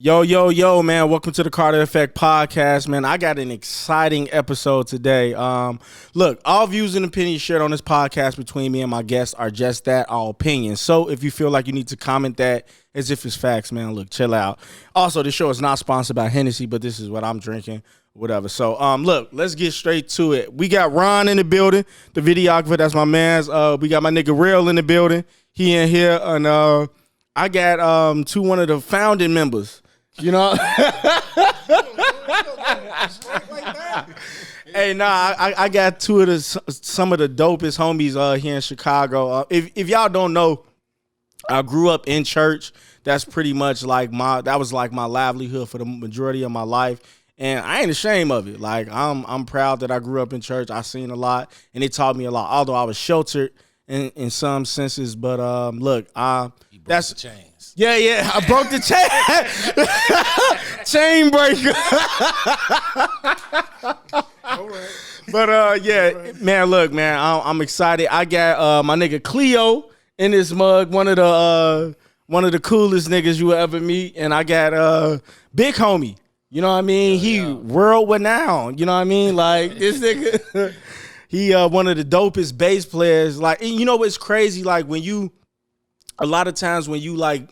Yo, yo, yo, man. Welcome to the Carter Effect Podcast, man. I got an exciting episode today. Look, all views and opinions shared on this podcast between me and my guests are just that, all opinions. So if you feel like you need to comment that as if it's facts, man, look, chill out. Also, this show is not sponsored by Hennessy, but this is what I'm drinking, whatever. So, look, let's get straight to it. We got Ron in the building, the videographer. That's my man's. We got my nigga Real in the building. He in here, and I got one of the founding members. You know, hey, nah, I got some of the dopest homies here in Chicago. If y'all don't know, I grew up in church. That's pretty much like my livelihood for the majority of my life, and I ain't ashamed of it. Like I'm proud that I grew up in church. I seen a lot, and it taught me a lot. Although I was sheltered in some senses, but look, that's the chains. Yeah, I broke the chain. Chain breaker. All right. But yeah, right. Man, look, man, I'm excited. I got my nigga Cleo in this mug, one of the coolest niggas you will ever meet, and I got big homie. You know what I mean? He world renowned. You know what I mean? Like this nigga, he one of the dopest bass players. Like, and you know what's crazy? Like a lot of times when you like.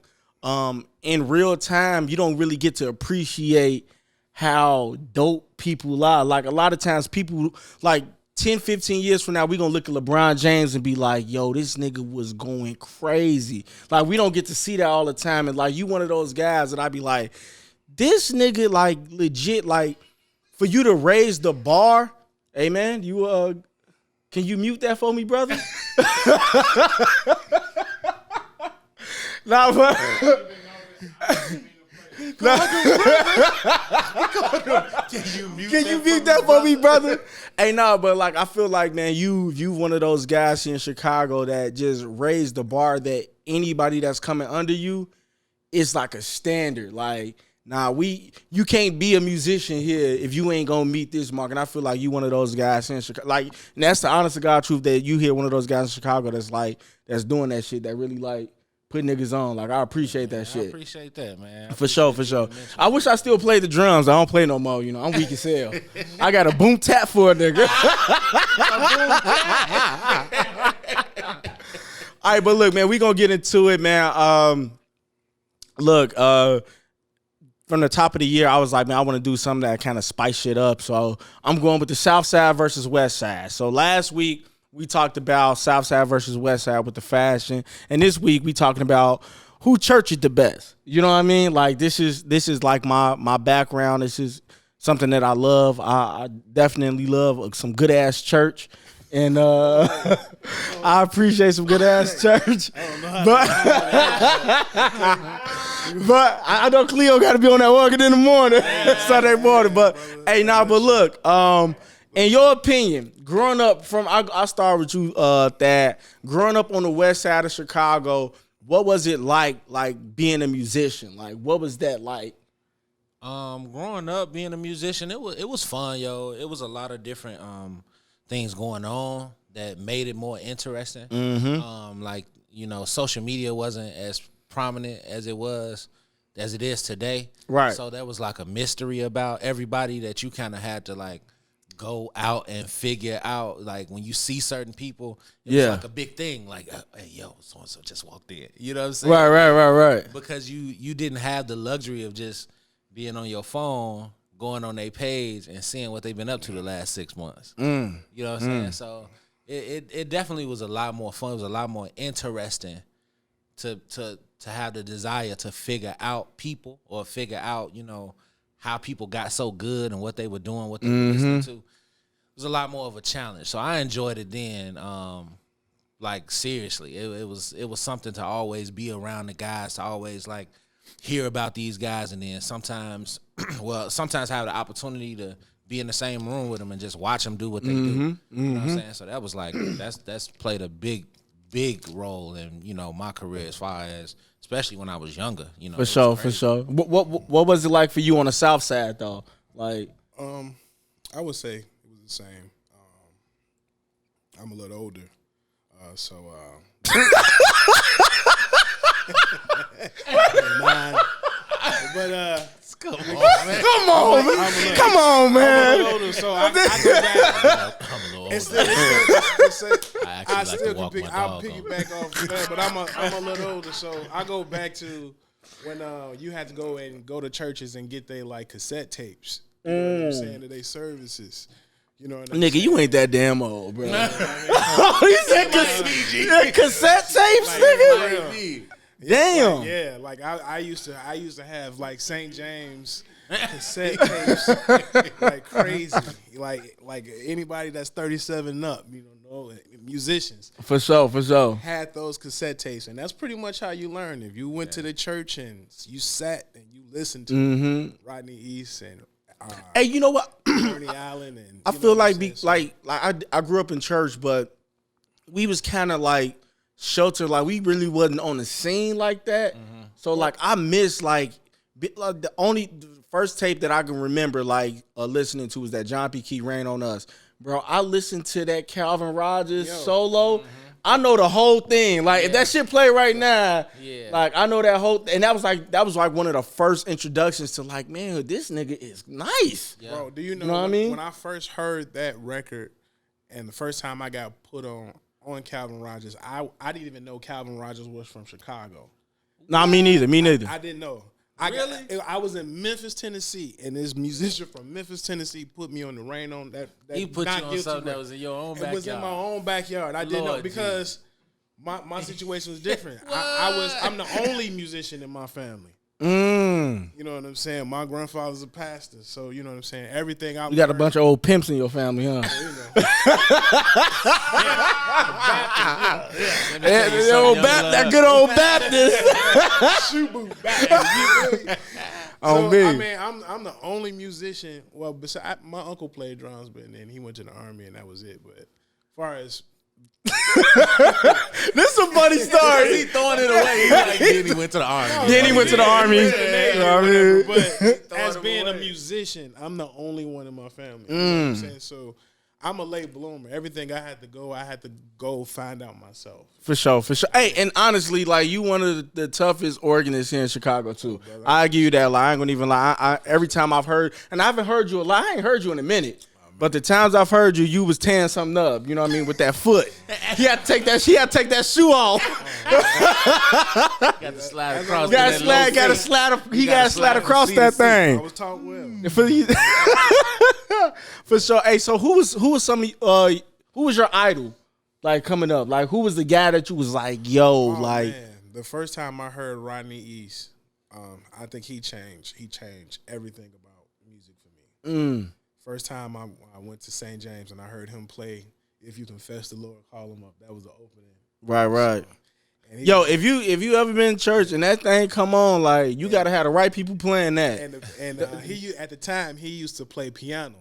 In real time, you don't really get to appreciate how dope people are. Like a lot of times people like 10, 15 years from now, we going to look at LeBron James and be like, yo, this nigga was going crazy. Like we don't get to see that all the time. And like you one of those guys that I be like, this nigga like legit, like for you to raise the bar. Hey man, you can you mute that for me, brother? Nah, but can you mute that for me, brother? Hey, nah, but like I feel like, man, you one of those guys here in Chicago that just raised the bar that anybody that's coming under you is like a standard. Like, nah, you can't be a musician here if you ain't gonna meet this mark. And I feel like you one of those guys in Chicago. Like, and that's the honest to God truth that you hear one of those guys in Chicago that's doing that shit that really like. Put niggas on. Like, I appreciate that shit. I appreciate that, man. For sure. I wish I still played the drums. I don't play no more, you know. I'm weak as hell. I got a boom tap for a nigga. All right, but look, man, we going to get into it, man. Look, from the top of the year, I was like, man, I want to do something that kind of spice shit up. So I'm going with the Southside versus Westside. So last week, we talked about Southside versus Westside with the fashion, and this week we talking about who church is the best. You know what I mean? Like this is like my background. This is something that I love. I definitely love some good ass church, and I appreciate some good ass church. But I know Cleo got to be on that organ in the morning, Sunday morning. But hey, but look. In your opinion, growing up I'll start with you, Thad. Growing up on the west side of Chicago, what was it like being a musician? Like, what was that like? Growing up being a musician, it was fun, yo. It was a lot of different things going on that made it more interesting. Mm-hmm. Like, you know, social media wasn't as prominent as it is today. Right. So there was like a mystery about everybody that you kind of had to like go out and figure out, like when you see certain people, it's like a big thing. Like, hey, yo, so and so just walked in. You know what I'm saying? Right. Because you didn't have the luxury of just being on your phone, going on their page and seeing what they've been up to the last 6 months. You know what I'm saying? So it definitely was a lot more fun. It was a lot more interesting to have the desire to figure out people or figure out, you know, how people got so good and what they were doing, what they were listening to. It was a lot more of a challenge. So I enjoyed it then. Like seriously, it was something to always be around the guys, to always like hear about these guys, and then sometimes have the opportunity to be in the same room with them and just watch them do what they do. You know what I'm saying? So that was like that's played a big role in, you know, my career as far as, especially when I was younger, you know. For sure. What was it like for you on the South Side though? Like, I would say it was the same. I'm a little older, But Come on, man. Come on, man. I'm a little older, so I go back. I'm a little It's older. I like still to walk can my I'll dog piggyback off of that, but I'm a little older, so I go back to when you had to go to churches and get their like cassette tapes. You know what I'm saying, to their services. You know what I'm Nigga, saying? you ain't that damn old, bro. He said cassette tapes, nigga. Damn. Yeah, like I used to have like St. James cassette tapes like crazy. Like anybody that's 37 up, you know, musicians. For sure. Had those cassette tapes, and that's pretty much how you learn. If you went to the church and you sat and you listened to Rodney East and hey, you know what? Ernie Allen, and I feel like I grew up in church, but we was kind of like sheltered. Like we really wasn't on the scene like that. So like I miss like the first tape that I can remember like listening to was that John P. Key Rain on Us. Bro, I listened to that Calvin Rogers solo. I know the whole thing. Like if that shit play right now, like I know that whole, and that was like one of the first introductions to like, man, this nigga is nice. Yeah. Bro, do you know what I mean? When I first heard that record, and the first time I got put on Calvin Rogers, I didn't even know Calvin Rogers was from Chicago. Nah, me neither. I didn't know. Really? I was in Memphis, Tennessee, and this musician from Memphis, Tennessee put me on the Rain on that. He put you on something that was in your own backyard. It was in my own backyard. I didn't know because my situation was different. I'm the only musician in my family. You know what I'm saying? My grandfather's a pastor, so you know what I'm saying. Everything I You got a bunch of old pimps in your family, huh? That good old Baptist. Shoe boot back. On So, me. I mean, I'm the only musician. Well, besides my uncle played drums, but then he went to the army, and that was it. But as far as This is a funny story. He throwing it away. He like, then he went to the army. Then he went to the army. Navy, whatever, but as being a musician, I'm the only one in my family. You know what I'm saying? So I'm a late bloomer. Everything I had to go find out myself. For sure. Hey, and honestly, like you one of the toughest organists here in Chicago too. I give you that. Like I ain't gonna even lie. I every time I've heard, and I haven't heard you a lot. I ain't heard you in a minute. But the times I've heard you was tearing something up. You know what I mean? With that foot, he had to take that shoe off. Got to slide across. Got to slide across that thing. I was taught well. For sure. Hey, so who was your idol? Like coming up, like who was the guy that you was like, yo, man. The first time I heard Rodney East, I think he changed everything about music for me. First time I went to St. James and I heard him play "If You Confess the Lord, Call Him Up." That was the opening. Right. Yo, if you ever been in church and that thing come on, like you gotta have the right people playing that. And he at the time he used to play piano,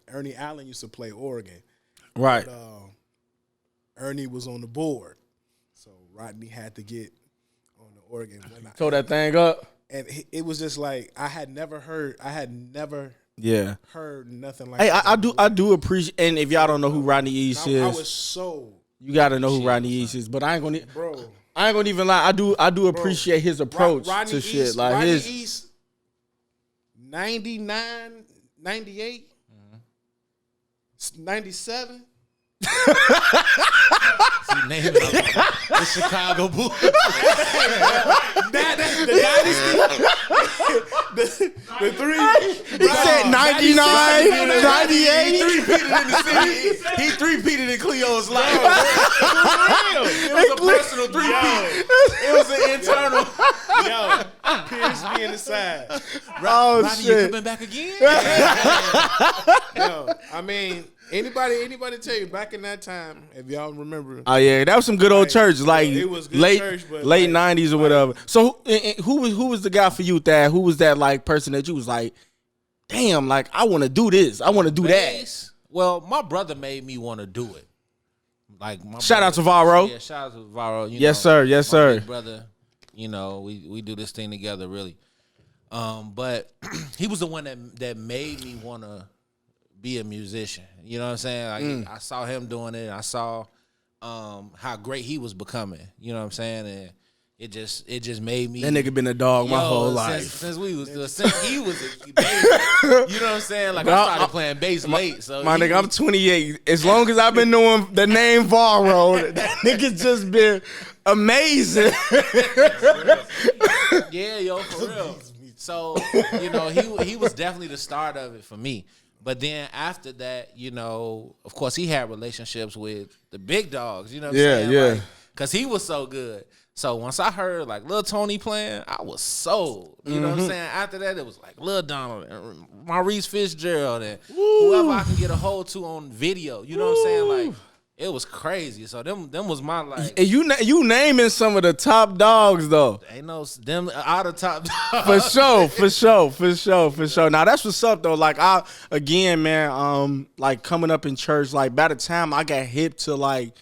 Ernie Allen used to play organ. Right. But, Ernie was on the board, so Rodney had to get on the organ. Throw that thing up. And it was just like I had never heard nothing like that. Hey, I do appreciate, and if y'all don't know who Rodney East is, I was so you gotta know who Rodney East is. But I ain't gonna even lie. I do appreciate his approach to shit. East, like Rodney East, 99, 98, 97. Name it the Chicago Bulls. The three. He said 99, 98. He three-peated in Cleo's life. It was a personal three-peat. It was an internal. Yo, Pierce me in the side. Oh, Rodney, shit. you coming back again? Yo, I mean, anybody tell you back in that time, if y'all remember. Oh yeah, that was some good old church, like it was good late church, but late '90s or whatever. So who was the guy for you, Thad? Who was that like person that you was like, damn, like I want to do this, I want to do that. Well, my brother made me want to do it. Like shout out to Varro. Yeah, shout out to Varro. Yes, sir. Yes, sir. Brother, you know we do this thing together, really. But he was the one that made me want to be a musician. You know what I'm saying? Like, I saw him doing it. And I saw how great he was becoming. You know what I'm saying? And it just made me. That nigga been a dog my whole life. Since he was a baby. You know what I'm saying? Like, I started playing bass late. So my nigga, I'm 28. As long as I've been knowing the name Varro, that nigga just been amazing. Yeah, yo, for real. So, you know, he was definitely the start of it for me. But then after that, you know, of course, he had relationships with the big dogs, you know what I'm saying? Yeah. Like, because he was so good. So once I heard, like, Lil Tony playing, I was sold. You know what I'm saying? After that, it was like Lil Donald and Maurice Fitzgerald and whoever I can get a hold to on video. You know what I'm saying? Like, it was crazy. So them was my, like. And you naming some of the top dogs, though. Ain't no, them out of top dogs. For sure. Now, that's what's up, though. Like, again, man, like, coming up in church, like, by the time I got hip to, like,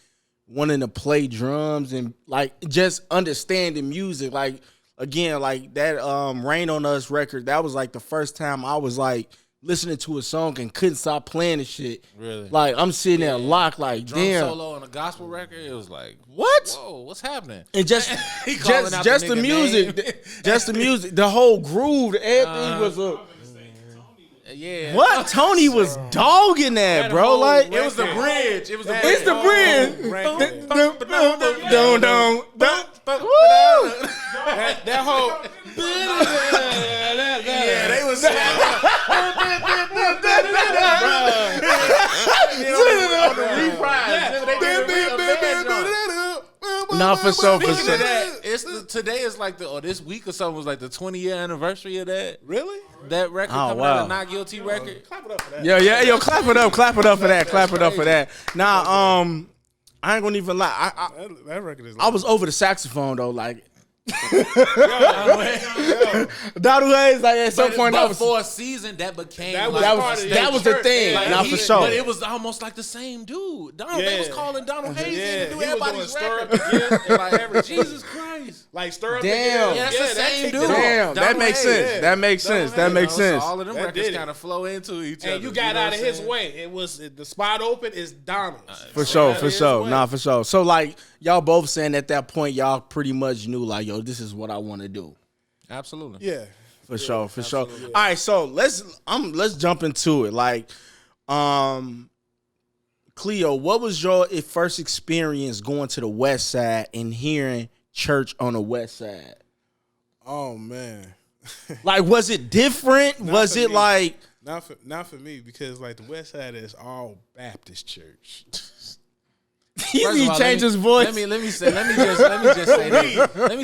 wanting to play drums and, like, just understanding music, like, again, like, that Rain on Us record, that was, like, the first time I was, like, listening to a song and couldn't stop playing the shit. Really? Like, I'm sitting there locked, like, Drum damn. solo on a gospel record, it was like, what? Whoa, what's happening? And just the music, just the music, the whole groove, everything was a. Yeah. What? Tony was dogging that, bro. Like, it was the bridge. It was the bridge. it's the bridge. That whole. Yeah, they was on the reprise. Nah, for sure. Today is like this week or something was like the 20-year anniversary of that. Really? That record coming out, the Not Guilty record. Clap it up for that. Yo, clap it up for that. Nah, I ain't gonna even lie. That record is. I was over the saxophone though, like. Donald Hayes, like at some point, but for a season that became that was the thing. Like, for sure. But it was almost like the same dude. They was calling Donald Hayes in to do everybody's record. Like, Jesus Christ. Like stir up. Damn. Yeah, that's the same dude. Damn, that makes sense. That makes sense. That makes sense. So all of them records kind of flow into each other. And you got out of his way. It was the spot open is Donald's. For sure. Nah, for sure. So like y'all both saying at that point, y'all pretty much knew like, yo, this is what I want to do. Absolutely. Yeah. For sure. All right, so let's jump into it. Like, Cleo, what was your first experience going to the West Side and hearing church on the West Side? Oh man. Like, was it different? Was it like not for me, because like the West Side is all Baptist church. He changed his voice. Let me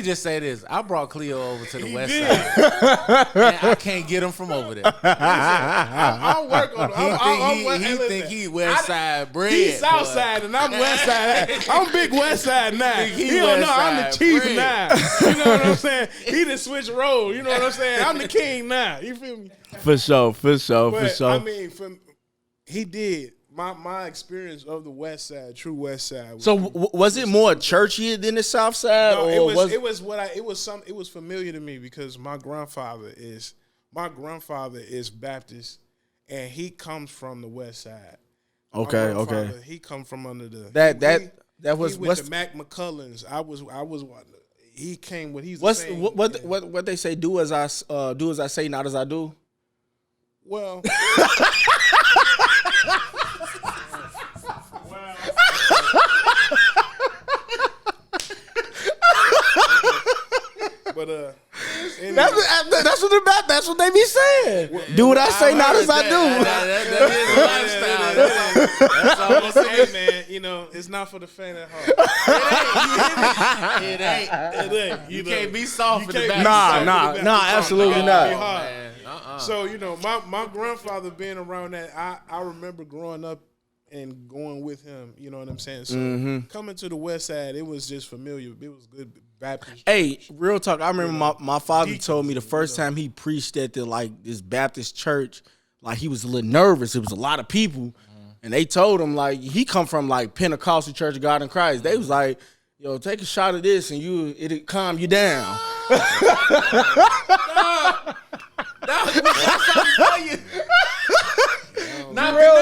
just say this. I brought Cleo over to the West Side. And I can't get him from over there. I'll work on him. He think he West Side bred. He's Southside and I'm West Side. I'm big West Side now. He don't know I'm the chief now. You know what I'm saying? He done switched roles. You know what I'm saying? I'm the king now. You feel me? For sure. I mean, he did. My experience of the West Side, true West Side. Was it more churchy than the South Side? No, or it was familiar to me because my grandfather is Baptist, and he comes from the West Side. Okay. He come from under the that was he went to Mac McCullens. He came with he's what's the same, what they say, do as I say, not as I do. Well. But anyway. That's what they be saying. Do what I say, not as I do. That is a lifestyle. That's all I'm saying, man. You know, it's not for the faint at heart. It ain't. You can't be soft in the back. Nah, absolutely not. So, you know, my grandfather being around that, I remember growing up and going with him, you know what I'm saying? So coming to the West Side, it was just familiar. It was good Baptist. Hey, real talk. I remember my father told me the first time he preached at this Baptist church, like he was a little nervous. It was a lot of people. And they told him like he come from like Pentecostal Church of God in Christ. They was like, yo, take a shot of this and it'll calm you down. Not real.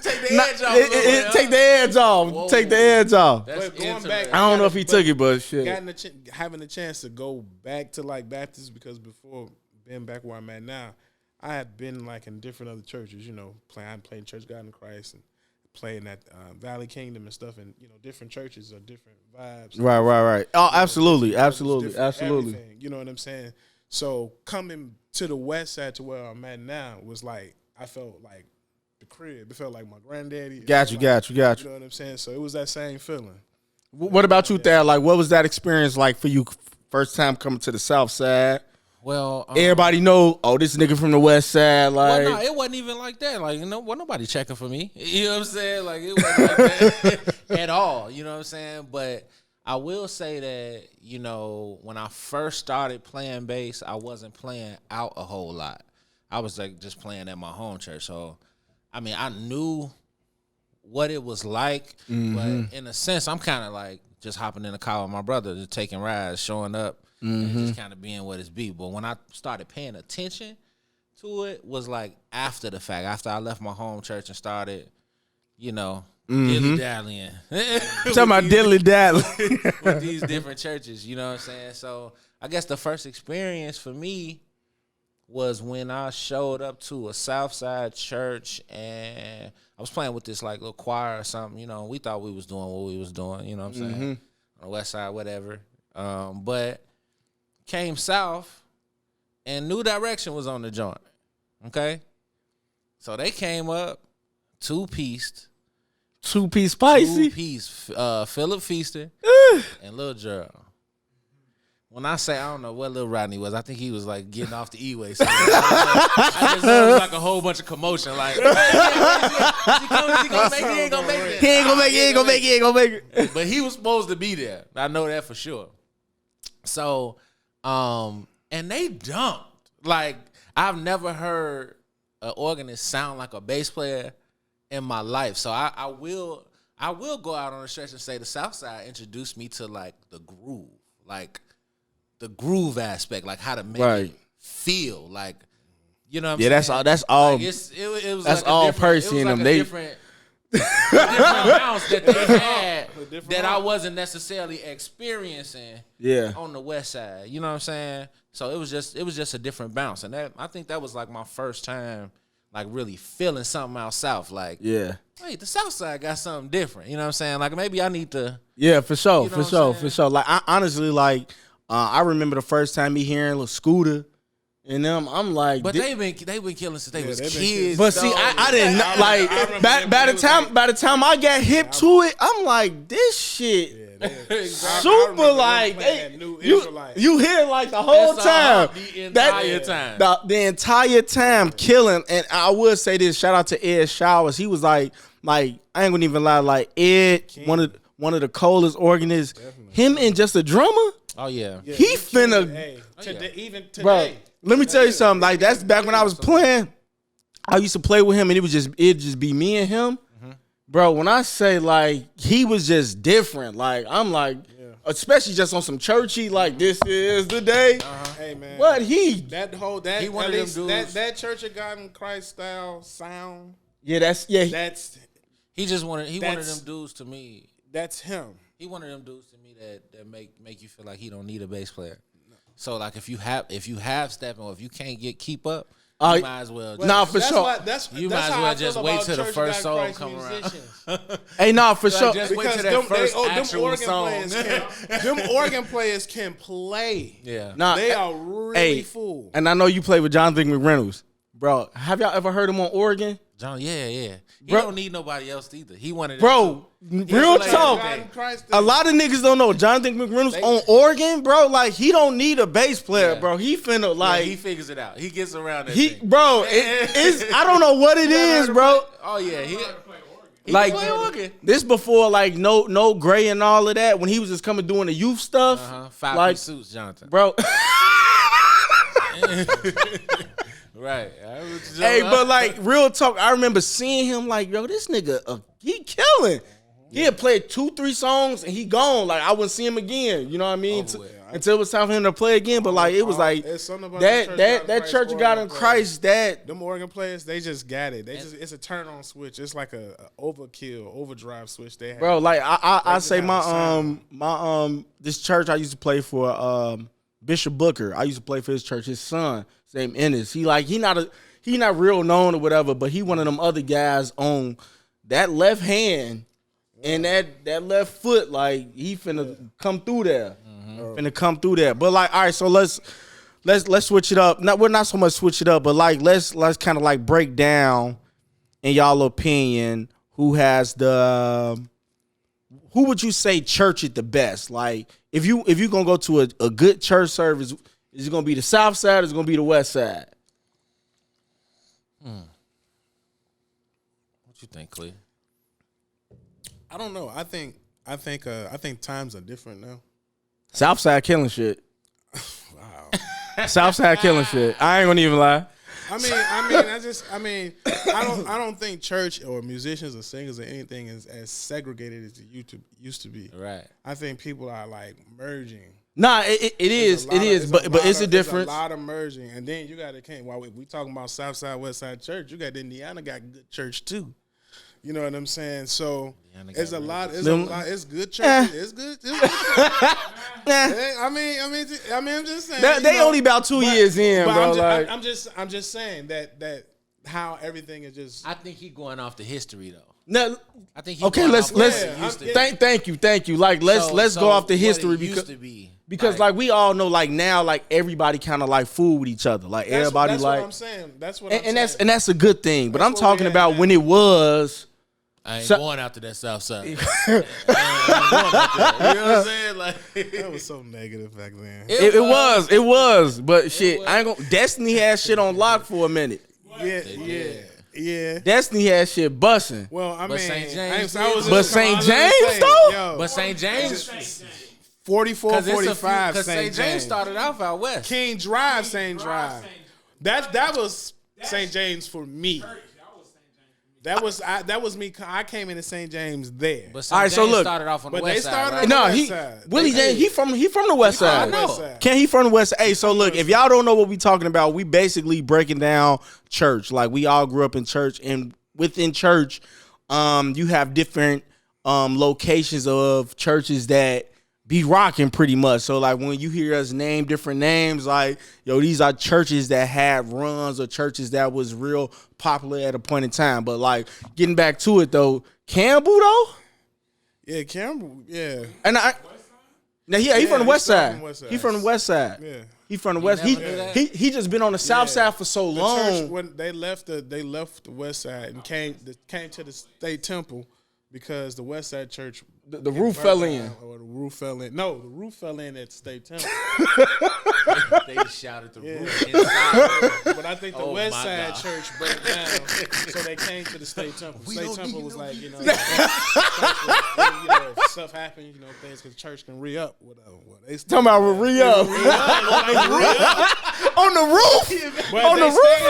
Take the edge off. Take the edge off. Whoa. Take the edge off. But going back, I don't know if he took it, but shit. Having a chance to go back to like Baptist, because before being back where I'm at now, I had been like in different other churches, you know, playing Church God in Christ and playing at Valley Kingdom and stuff, and you know, different churches are different vibes. Right. Oh, absolutely. Everything, you know what I'm saying? So coming to the west side to where I'm at now was like, I felt like the crib. It felt like my granddaddy. Got you. You know what I'm saying? So it was that same feeling. What about you, Thad? Like, what was that experience like for you first time coming to the South Side? Well, everybody know, oh, this nigga from the West Side. Like, well, no, it wasn't even like that. Like, you know, wasn't nobody checking for me. You know what I'm saying? Like, it wasn't like that at all. You know what I'm saying? But I will say that, you know, when I first started playing bass, I wasn't playing out a whole lot. I was like just playing at my home church. So, I mean, I knew what it was like, but in a sense, I'm kind of like just hopping in the car with my brother, just taking rides, showing up. And just kind of being what it's be. But when I started paying attention to it was like after the fact, after I left my home church and started, you know, dilly-dallying. Talking about dilly-dally. With these different churches, you know what I'm saying? So I guess the first experience for me was when I showed up to a Southside church and I was playing with this like little choir or something, you know, we thought we was doing what we was doing, you know what I'm saying? On the west side, whatever. But came south, and New Direction was on the joint, okay? So they came up, two-pieced. Two-piece spicy? Two-piece, Philip Feaster and Lil Gerald. When I say I don't know what Lil Rodney was, I think he was like getting off the E-way. So I just know it was like a whole bunch of commotion. Like, is he gonna make it? He ain't gonna make it. He ain't gonna make it. But he was supposed to be there. I know that for sure. So, and they dumped. Like, I've never heard an organist sound like a bass player in my life. So I will go out on a stretch and say the Southside introduced me to like the groove, like the groove aspect, like how to make it feel, like, you know what I'm saying? That's all. Like it was that's like all Percy in them. They different bounce that they had that I wasn't necessarily experiencing on the west side. You know what I'm saying? So it was just a different bounce. And that I think that was like my first time like really feeling something out south. Like, hey, the South Side got something different. You know what I'm saying? Like maybe I need to for sure, for sure. Like I honestly like I remember the first time me hearing little Scooter. And them, I'm like, but they've been killing since they was kids. But see, I didn't know, like by the time I got hip to it, I'm like, this shit super like you hear like the whole time, the entire time killing. And I would say this, shout out to Ed Showers. He was like I ain't gonna even lie, like Ed, one of the coldest organists. Definitely. Him and just a drummer. Oh yeah, he finna even today. Bro, let me tell you something. Like that's back when I was playing. I used to play with him, and it'd just be me and him. Bro, when I say like he was just different, like I'm like, especially just on some churchy, like this is the day. Hey man, what he that Church of God in Christ style sound. He just wanted them dudes to me. That's him. He wanted them dudes to me that make you feel like he don't need a bass player. So like if you have stepping, or if you can't keep up, you might as well. For sure. You might as well just wait till the first song come around. Hey, for sure. Just wait till that first actual song. Them organ players can play. Yeah. They are really full. And I know you play with Jonathan McReynolds. Bro, have y'all ever heard him on organ? John, yeah. He don't need nobody else either. He wanted. Bro, real talk. A lot of niggas don't know Jonathan McReynolds on organ, bro. Like he don't need a bass player, bro. He finna like he figures it out. He gets around that. Bro, it's I don't know what it is, bro. Oh yeah, he like play organ. This before like no gray and all of that when he was just coming doing the youth stuff. 5-piece suits, Jonathan. Bro. Right. Hey, but like real talk, I remember seeing him like, yo, this nigga, he killing. He'd play 2-3 songs and he gone. Like I wouldn't see him again. You know what I mean? until it was time for him to play again. But like it was like it's something about that Church of God in Christ that them organ players, they just got it. It's a turn on switch. It's like a overkill, overdrive switch they have. bro. Like I say my this church I used to play for Bishop Booker. I used to play for his church. His son, his name Ennis. He not real known or whatever, but he one of them other guys on that left hand and that left foot. Like he finna come through there, finna come through there. But like, all right, so let's switch it up. We're not so much switch it up, but like let's kind of like break down in y'all opinion who has the who would you say church it the best? Like if you gonna go to a good church service, is it gonna be the Southside or is it gonna be the Westside? What you think, Cleo? I don't know. I think times are different now. Southside killing shit. Wow. Southside killing shit. I ain't gonna even lie. I don't think church or musicians or singers or anything is as segregated as it used to be. Right. I think people are like merging. Nah, it is, but it's a difference. There's a lot of merging, and then you got to while we talking about Southside, Westside church, you got Indiana got good church too. You know what I'm saying? So it's a lot. It's good church. It's good. It's good. I mean, I'm just saying. They only about 2 years in, bro. I'm just saying that how everything is just. I think he going off the history though. No, I think he okay. Thank you. Like let's go off the history because like we all know like now like everybody kind of like fool with each other. Like everybody that's like. What I'm saying. That's what I'm saying. That's a good thing. But I'm talking about when it was. I ain't going out to that South Side. You know what I'm saying? Like that was so negative back then. It was. But shit, I ain't gonna. Destiny had shit on lock for a minute. Yeah. Destiny had shit busting. Well, I mean, St. James. St. James though. But St. James. 44, 45. Because St. James started off out west. King Drive, St. Drive. That was St. James for me. That was me. I came into St. James there. But St. James started off on the west side. Right? No, Willie James. He from the west side. I know. Can he from the west side? Hey, so look, if y'all don't know what we talking about, we basically breaking down church. Like we all grew up in church, and within church, you have different locations of churches that be rocking pretty much. So like when you hear us name different names, like yo, these are churches that had runs or churches that was real popular at a point in time. But like getting back to it though, Campbell though, yeah, Campbell, yeah, and he from the west side. He from the west side. Yeah, he from the west. He just been on the south side for so long. Church, when they left the west side and came to the state temple because the west side church. The roof fell in. Or the roof fell in. No, the roof fell in at the state temple. They shouted the roof inside. But I think the West Side church broke down, so they came to the state temple. State temple was like, if stuff happened, things because church can re-up. They talking about re-up. On the roof? But on the roof?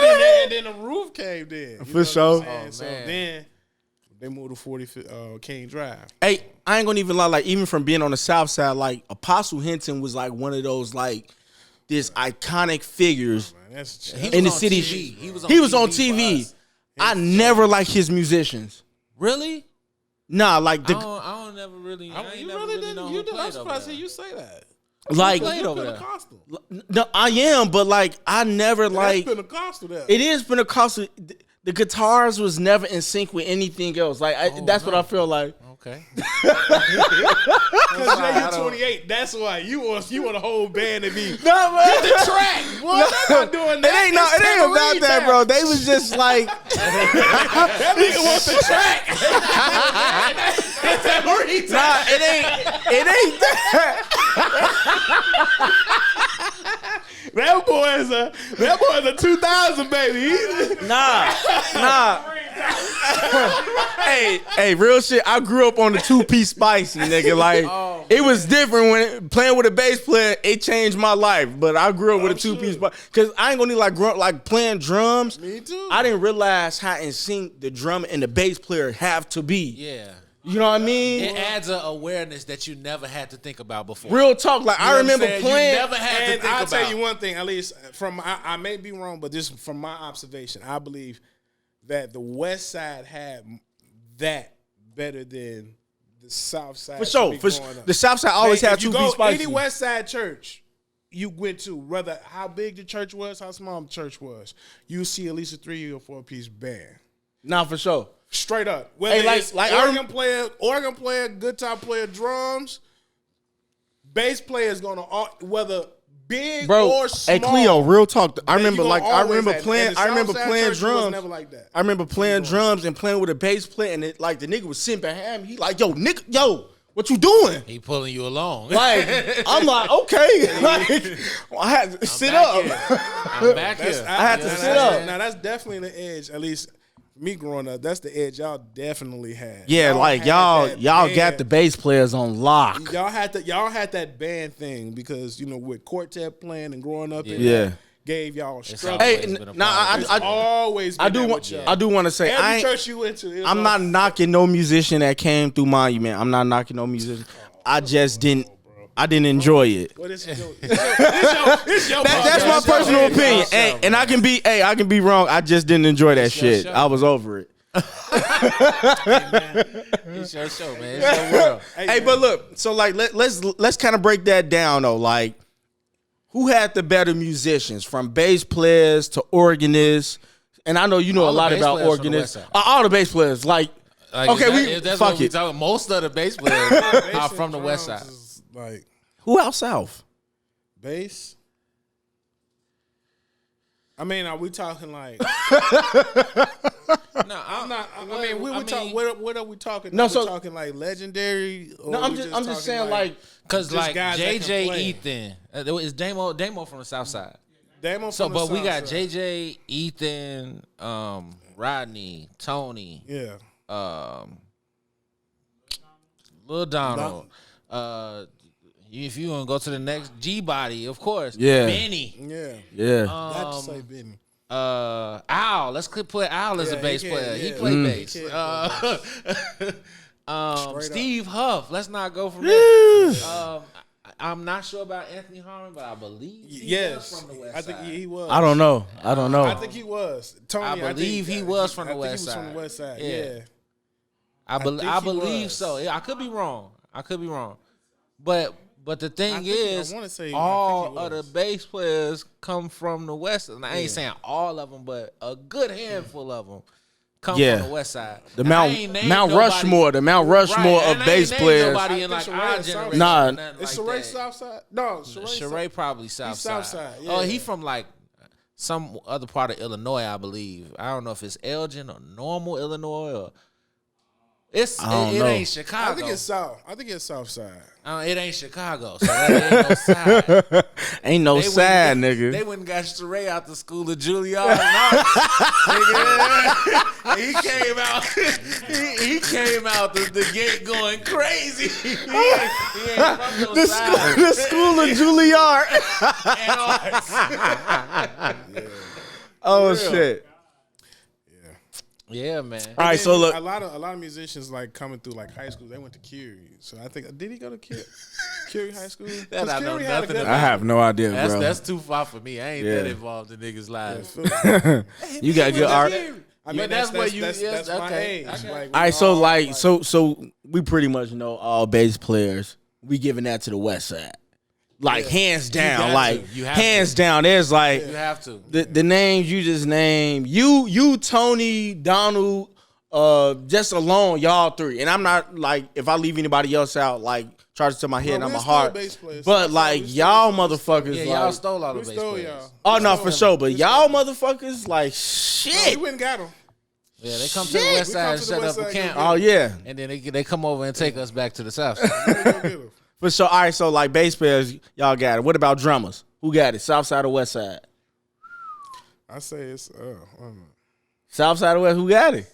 And then the roof caved in. For sure. So then they moved to 40 King Drive. Hey, I ain't gonna even lie. Like even from being on the south side, like Apostle Hinton was like one of those like this iconic figures in the city. He was on TV. I never liked his musicians. Really? Nah, like the. I don't never really. You really didn't. You did. I'm surprised to hear you say that. Like you're Pentecostal. No, I am, but like I never like. That's Pentecostal. That. It is Pentecostal. The guitars was never in sync with anything else. Like that's what I feel like. Okay. Because you're 28. That's why you want a whole band to be. No, man. Get the track. What? I'm not doing that. It ain't about that, bro. They was just like. That nigga wants the track. Nah, it ain't that. That boy is a 2000 baby. Nah. hey, real shit. I grew up on the 2-piece spicy, nigga. Like it was different when playing with a bass player. It changed my life. But I grew up with a 2-piece spicy because I ain't gonna need like playing drums. Me too. I didn't realize how in sync the drum and the bass player have to be. Yeah. You know what I mean? It adds an awareness that you never had to think about before. Real talk. Like, I remember playing. You never had to think about. I'll tell you one thing, at least from I may be wrong, but this from my observation, I believe that the West Side had that better than the South Side. For sure. The South Side always had to be spicy. Any West Side church you went to, whether how big the church was, how small the church was, you see at least a 3 or 4 piece band. Nah, for sure. Straight up. Whether it's organ player, guitar player, drums, bass player is gonna whether big or small. Hey Cleo, real talk. I remember playing drums. Never like that. I remember playing drums and playing with a bass player, and it, like the nigga was sitting behind me. He like, yo, what you doing? He pulling you along. Like, I'm like, okay. Like, I had to sit up. I'm back here. I had to sit up. Now that's definitely the edge. At least me growing up, that's the edge y'all definitely had. Yeah, y'all got the bass players on lock. Y'all had that band thing because with quartet playing and growing up, gave y'all struggle. Hey, I do want to say, every church you went to, I'm not knocking no musician that came through Monument. I'm not knocking no musician. I just didn't. I didn't enjoy it. What is your that's my personal opinion. Hey, and I can be wrong. I just didn't enjoy that shit. I was over it. It's your show, man. It's your world. Hey, but look, so like let's kind of break that down though. Like, who had the better musicians, from bass players to organists? And I know you know a lot about organists. All the bass players, like okay, fuck it. Most of the bass players are from the West Side. Like, who out south? Bass. I mean, are we talking like? No, I'm not. What are we talking? No, so talking like legendary. No, I'm just saying like because like JJ Ethan, is Damo from the South Side. Damo from the South we got Side. JJ Ethan, Rodney, Tony, Lil Donald. If you want to go to the next, G-Body, of course. Yeah. Benny. Yeah. Got to say Benny. Al. Let's put Al as a bass player. He played bass. Steve Huff. Let's not go from there. I'm not sure about Anthony Harmon, but I believe he was from the West Side. I think he was. I don't know. I think he was. Tony, I believe he was from the West Side. From the West Side. Yeah. I believe so. Yeah, I could be wrong. But the thing is, all of the bass players come from the West. And I ain't saying all of them, but a good handful of them come from the West Side. The Mount Rushmore of bass players. Nobody in like our generation. Nah, is Sheree Southside? No, Sheree probably Southside. Southside. Oh, he from like some other part of Illinois, I believe. I don't know if it's Elgin or Normal, Illinois, or it ain't Chicago. I think it's South. I think it's Southside. It ain't Chicago, so that ain't no side. Ain't no side, nigga. They wouldn't got Sheree out the school of Juilliard. He came out. He came out the gate going crazy. He ain't from no side. The school of Juilliard. Oh shit. Yeah, man. All right, so look, a lot of musicians like coming through like high school. They went to Curie, so I think did he go to Curie High School? That I know nothing about. I have no idea, bro. That's too far for me. I ain't that involved in niggas' lives. You got good art. I mean, that's my age. Okay. Like, all right, so we pretty much know all bass players. We giving that to the West Side. Like hands down, hands down. There's like you have to the names you just named. You Tony, Donald, just alone, y'all three. And I'm not like if I leave anybody else out, like charge it to my head and my heart. But like y'all motherfuckers, yeah, y'all stole all the bass players. Oh no, for sure. But y'all motherfuckers, like shit. We went and got them. Yeah, they come to the West Side and set up a camp. Oh yeah, and then they come over and take us back to the South Side. For sure. All right, so like bass players, y'all got it. What about drummers? Who got it? South Side or West Side? I say it's South Side or West. Who got it?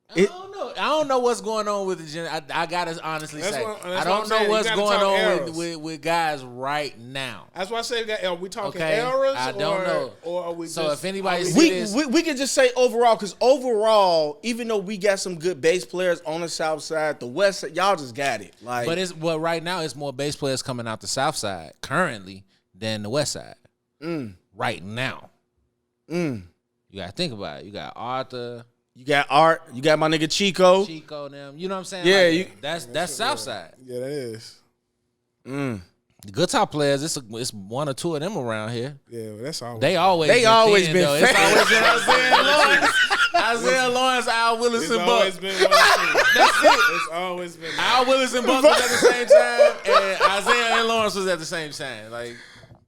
I don't know what's going on with the gen. I gotta honestly say, I don't know what's going on with guys right now. That's why I say, are we talking eras? I don't know. Or are we so just, if anybody see this, we can just say overall, because overall, even though we got some good bass players on the South Side, the West Side, y'all just got it. Like, but right now it's more bass players coming out the South Side currently than the West Side. Right now. You gotta think about it. You got Arthur. You got Art. You got my nigga Chico. Them. You know what I'm saying? Yeah, like, that's Southside. Yeah, that is. The guitar players, it's one or two of them around here. Yeah, that's always. They always been. It's always been Isaiah Lawrence, Isaiah Lawrence, Al Willis, and Buck. It's always been one or two. That's it. It's always been. Al Willis and Buck was at the same time, and Isaiah and Lawrence was at the same time. Like,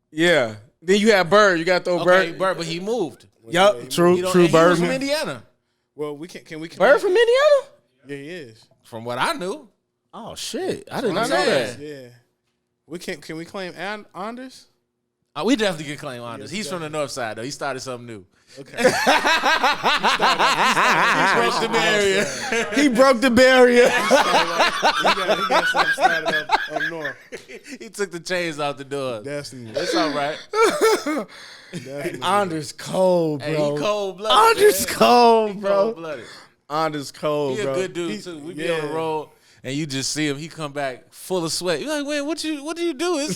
yeah. Then you have Bird. You got to throw Bird. But he moved. Yup, true. Bird. He was from from Indiana. Well, can we? Bird from Indiana? Yeah, he is. From what I knew. Oh shit! I did not know that. Yeah. Can we claim Anders? We definitely can claim Anders. He's from the North Side though. He started something new. Okay. He broke the barrier. He broke the barrier. He got something started up north. He took the chains off the door. Definitely. It's all right. Anders cold, bro. Hey, he cold blooded. Anders cold, bro. Cold blooded. Anders cold, He bro. a good dude too. We be on the road and you just see him. He come back full of sweat. You're like, man, what do you do?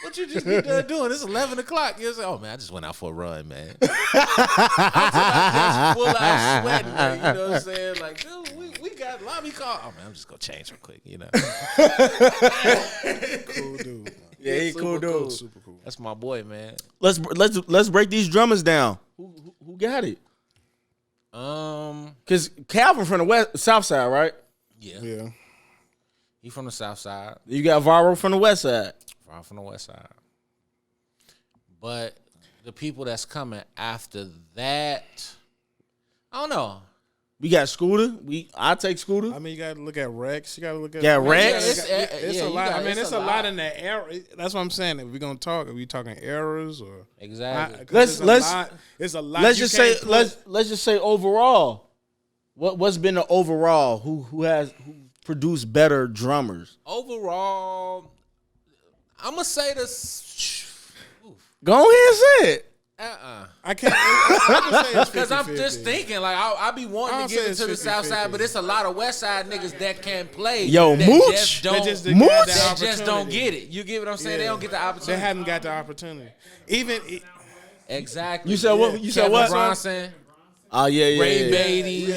What you just be doing? It's 11 o'clock. You're like, oh man, I just went out for a run, man. I'm just full out sweating, man. You know what I'm saying? Like, dude, we got lobby call. Oh man, I'm just gonna change real quick. You know. Cool dude. Yeah, he cool dude. Cool. Super cool. That's my boy, man. Let's break these drummers down. Who got it? Cause Calvin from the South Side, right? Yeah. He from the South Side. You got Varro from the West Side. I'm from the West Side. But the people that's coming after that, I don't know. We got Scooter. I take Scooter. I mean, you got to look at Rex. You got to look at Rex. It's a lot. I mean, it's a lot in that era. That's what I'm saying. If we're gonna talk, are we talking eras or exactly? It's a lot. Let's just say overall. What's been the overall? Who produced better drummers? Overall, I'm gonna say this. Go ahead and say it. I can't. Because I'm just thinking, like, I be wanting to get into the South Side, but it's a lot of West Side niggas that can play. Yo, Mooch. That just don't get it. You get what I'm saying? They don't get the opportunity. They haven't got the opportunity. Exactly. You said what? You said Kevin what? Bronson. Oh yeah. Ray Beatty.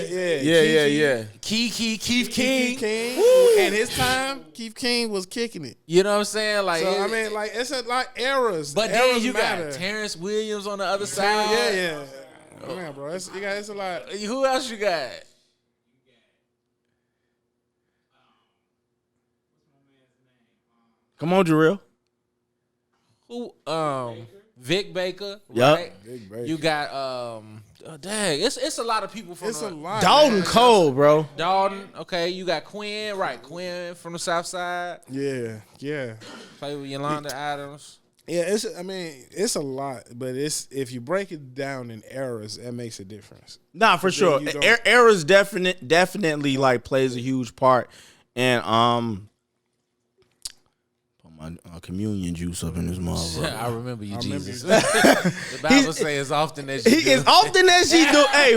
Yeah. Keith King. And his time, Keith King was kicking it. You know what I'm saying? Like, so I mean, like, it's a lot eras. But eras then you matter. got Terrence Williams on the other side. Yeah. Oh, man, bro, it's a lot. Who else you got? Come on, Jarrell. Who? Vic Baker. Yep. Right? Vic Baker. You got dang, it's a lot of people from. It's a lot. Dalton man. Cole, bro. Dalton. Okay, you got Quinn. Right, Quinn from the South Side. Yeah. Play with Yolanda Adams. Yeah, it's a lot, but if you break it down in eras, that makes a difference. Nah, for sure. Eras definitely like plays a huge part, and put my communion juice up in this motherfucker. I remember you, Jesus. The Bible says as often as you do. As often as you do. Hey,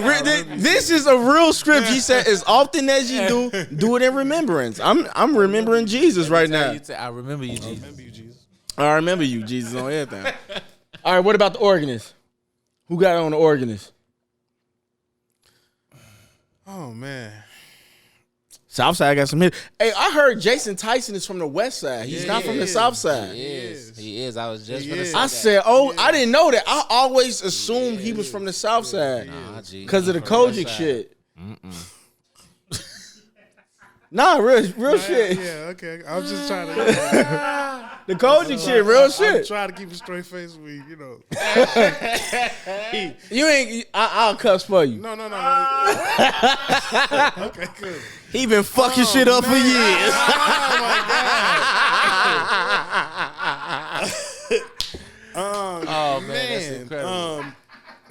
this is a real script. He said, as often as you do it in remembrance. I'm remembering Jesus right now. I remember you, Jesus. I remember you, Jesus, on everything. All right, what about the organist? Who got on the organist? Oh, man. Southside got some hits. Hey, I heard Jason Tyson is from the West Side. He's not from the South Side. He is. I was just going to say I said, I didn't know that. I always assumed he was from the South Side because of the Kojic shit. Nah, real shit. Yeah, okay. I was just trying to. The Kojic shit, real shit. I'm trying to keep a straight face with you, you know. You ain't. I'll cuss for you. No. Okay, good. He been fucking shit up for years. Oh my god. Man, that's incredible.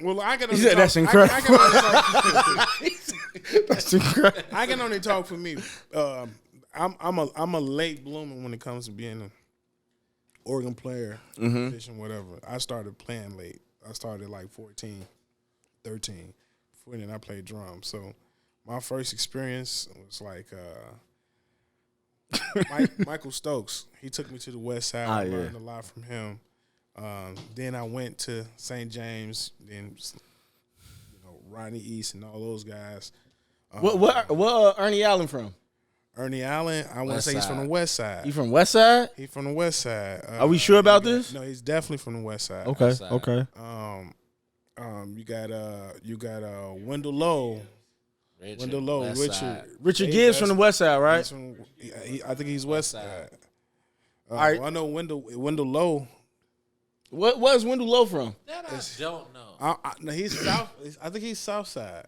Well, I can He only said talk, that's incredible. That's incredible. I can only talk for me. I'm a late bloomer when it comes to being an organ player, musician, whatever. I started playing late. I started like 14, 13. Before then, I played drums. So my first experience was like Michael Stokes. He took me to the West Side. I learned a lot from him. Then I went to St. James. Then Ronnie East and all those guys. What Ernie Allen from? Ernie Allen, I want to say he's from the West Side. He from West Side? He from the West Side. Are we sure about this? No, he's definitely from the West Side. Okay, okay. You got Wendell Lowe. Richard Gibbs from the West Side, right? I think he's West Side. I know Wendell Lowe. What was Wendell Lowe from? That I don't know. No, he's South. I think he's Southside.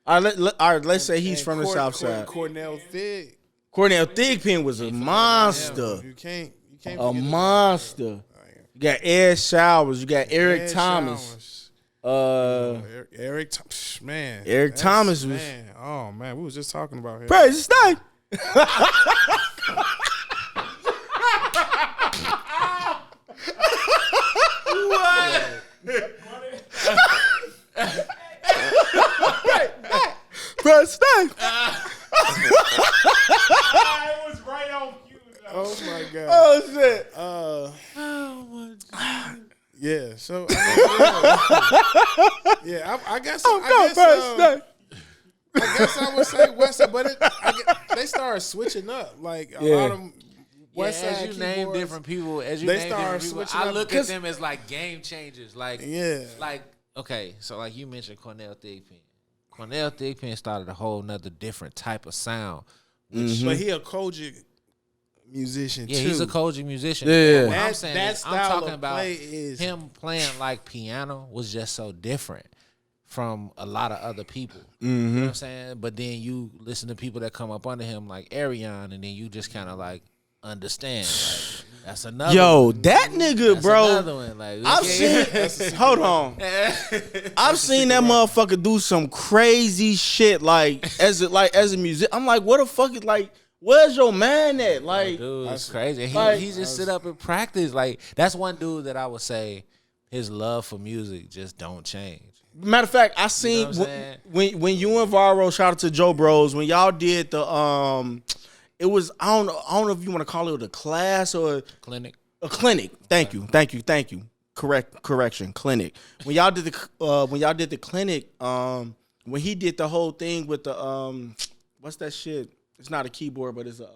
All right, let's say he's from the South Side. Cornell Thig. Cornell Thigpen was a monster. You can't a monster. You got Ed Showers. You got Eric Thomas. Eric Thomas was. Man. Oh man, we was just talking about him. Praise his name. Press name. It was right on cue. Oh my god. Oh shit. Oh my god. Yeah. So. I guess I would say West Side, but they started switching up. Like a lot of West Side. As you name different people, I look at them as like game changers. Like okay, so like you mentioned Cornell Thigpen. Cornell Thigpen started a whole nother different type of sound. But he a Kojic musician too. Yeah, he's a Kojic musician. Yeah. What I'm saying that is, style I'm talking of about play is him playing like piano was just so different from a lot of other people. You know what I'm saying? But then you listen to people that come up under him like Arion, and then you just kind of like understand. Like, that's another one. That nigga, That's bro. another one. Like, I've seen. Hold on. I've seen that motherfucker do some crazy shit. Like as a music, I'm like, what the fuck is like? Where's your man at? Like, dude, it's crazy. He just sit up and practice. Like that's one dude that I would say his love for music just don't change. Matter of fact, I seen when you and Varro, shout out to Joe Bros, when y'all did the it was I don't know if you want to call it a class or Clinic. A clinic. Thank you. Correction. Clinic. When y'all did the clinic, when he did the whole thing with the what's that shit? It's not a keyboard, but it's a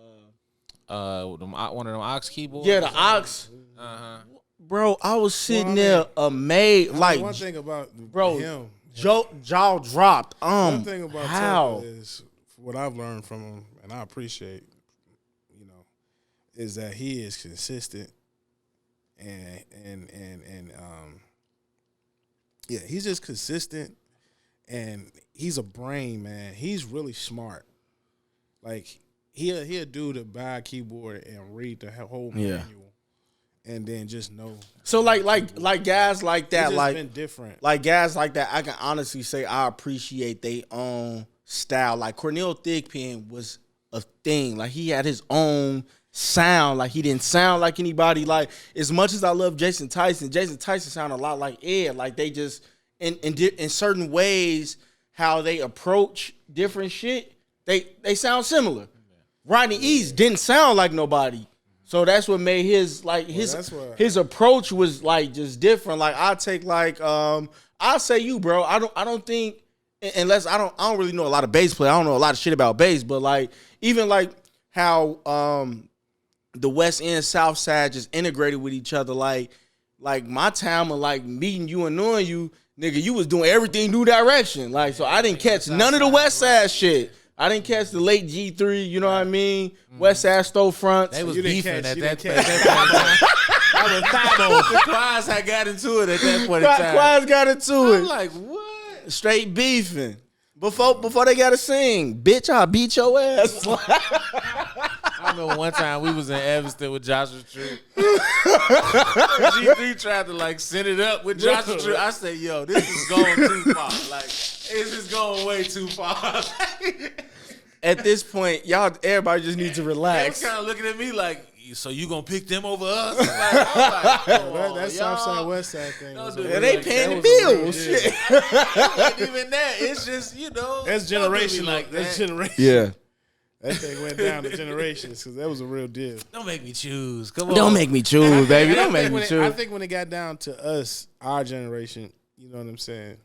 one of them aux keyboards. Yeah, the aux. Bro, I was sitting there amazed. Like one thing about him, jaw dropped. One thing about how Tucker is what I've learned from him, and I appreciate, is that he is consistent, and he's just consistent, and he's a brain, man. He's really smart. Like he'll do the buy a keyboard and read the whole manual, and then just know. So like guys like that, like been different. Like guys like that, I can honestly say I appreciate their own style. Like Cornell Thigpen was a thing. Like he had his own sound. Like he didn't sound like anybody. Like as much as I love Jason Tyson sounded a lot like Ed. Like they just in certain ways how they approach different shit. They sound similar. Ronnie East didn't sound like nobody. So that's what made his his approach was like just different. Like I take like I'll say you, bro. I don't think unless I don't really know a lot of bass play. I don't know a lot of shit about bass, but like even like how the West and South Side just integrated with each other. Like my time of like meeting you and knowing you, nigga, you was doing everything New Direction. Like so I didn't catch none of the West Side shit. I didn't catch the late G3, you know what I mean? West Side Storefronts. They was beefing at that point in time. I was Thabo. The Quads had got into it at that point in time. Quads got into it. I'm like, what? Straight beefing. Before they got to sing, bitch, I'll beat your ass. I remember one time we was in Evanston with Joshua True. G3 tried to like send it up with Joshua True. I said, yo, this is going too far. Like, it's just going way too far. At this point, everybody just needs to They relax. was kind of looking at me like, so you gonna pick them over us? Like, I'm like, That Southside Westside thing. Don't Was do a it. And real- they paying the that was a real bills. deal. Shit. it ain't even that. It's just, That's don't do me generational. like that. That's generation. Yeah. That thing went down to generations because that was a real deal. Don't make me choose. Come on. Don't make me choose, baby. Don't make me I choose. think when it got down to us, our generation, you know what I'm saying?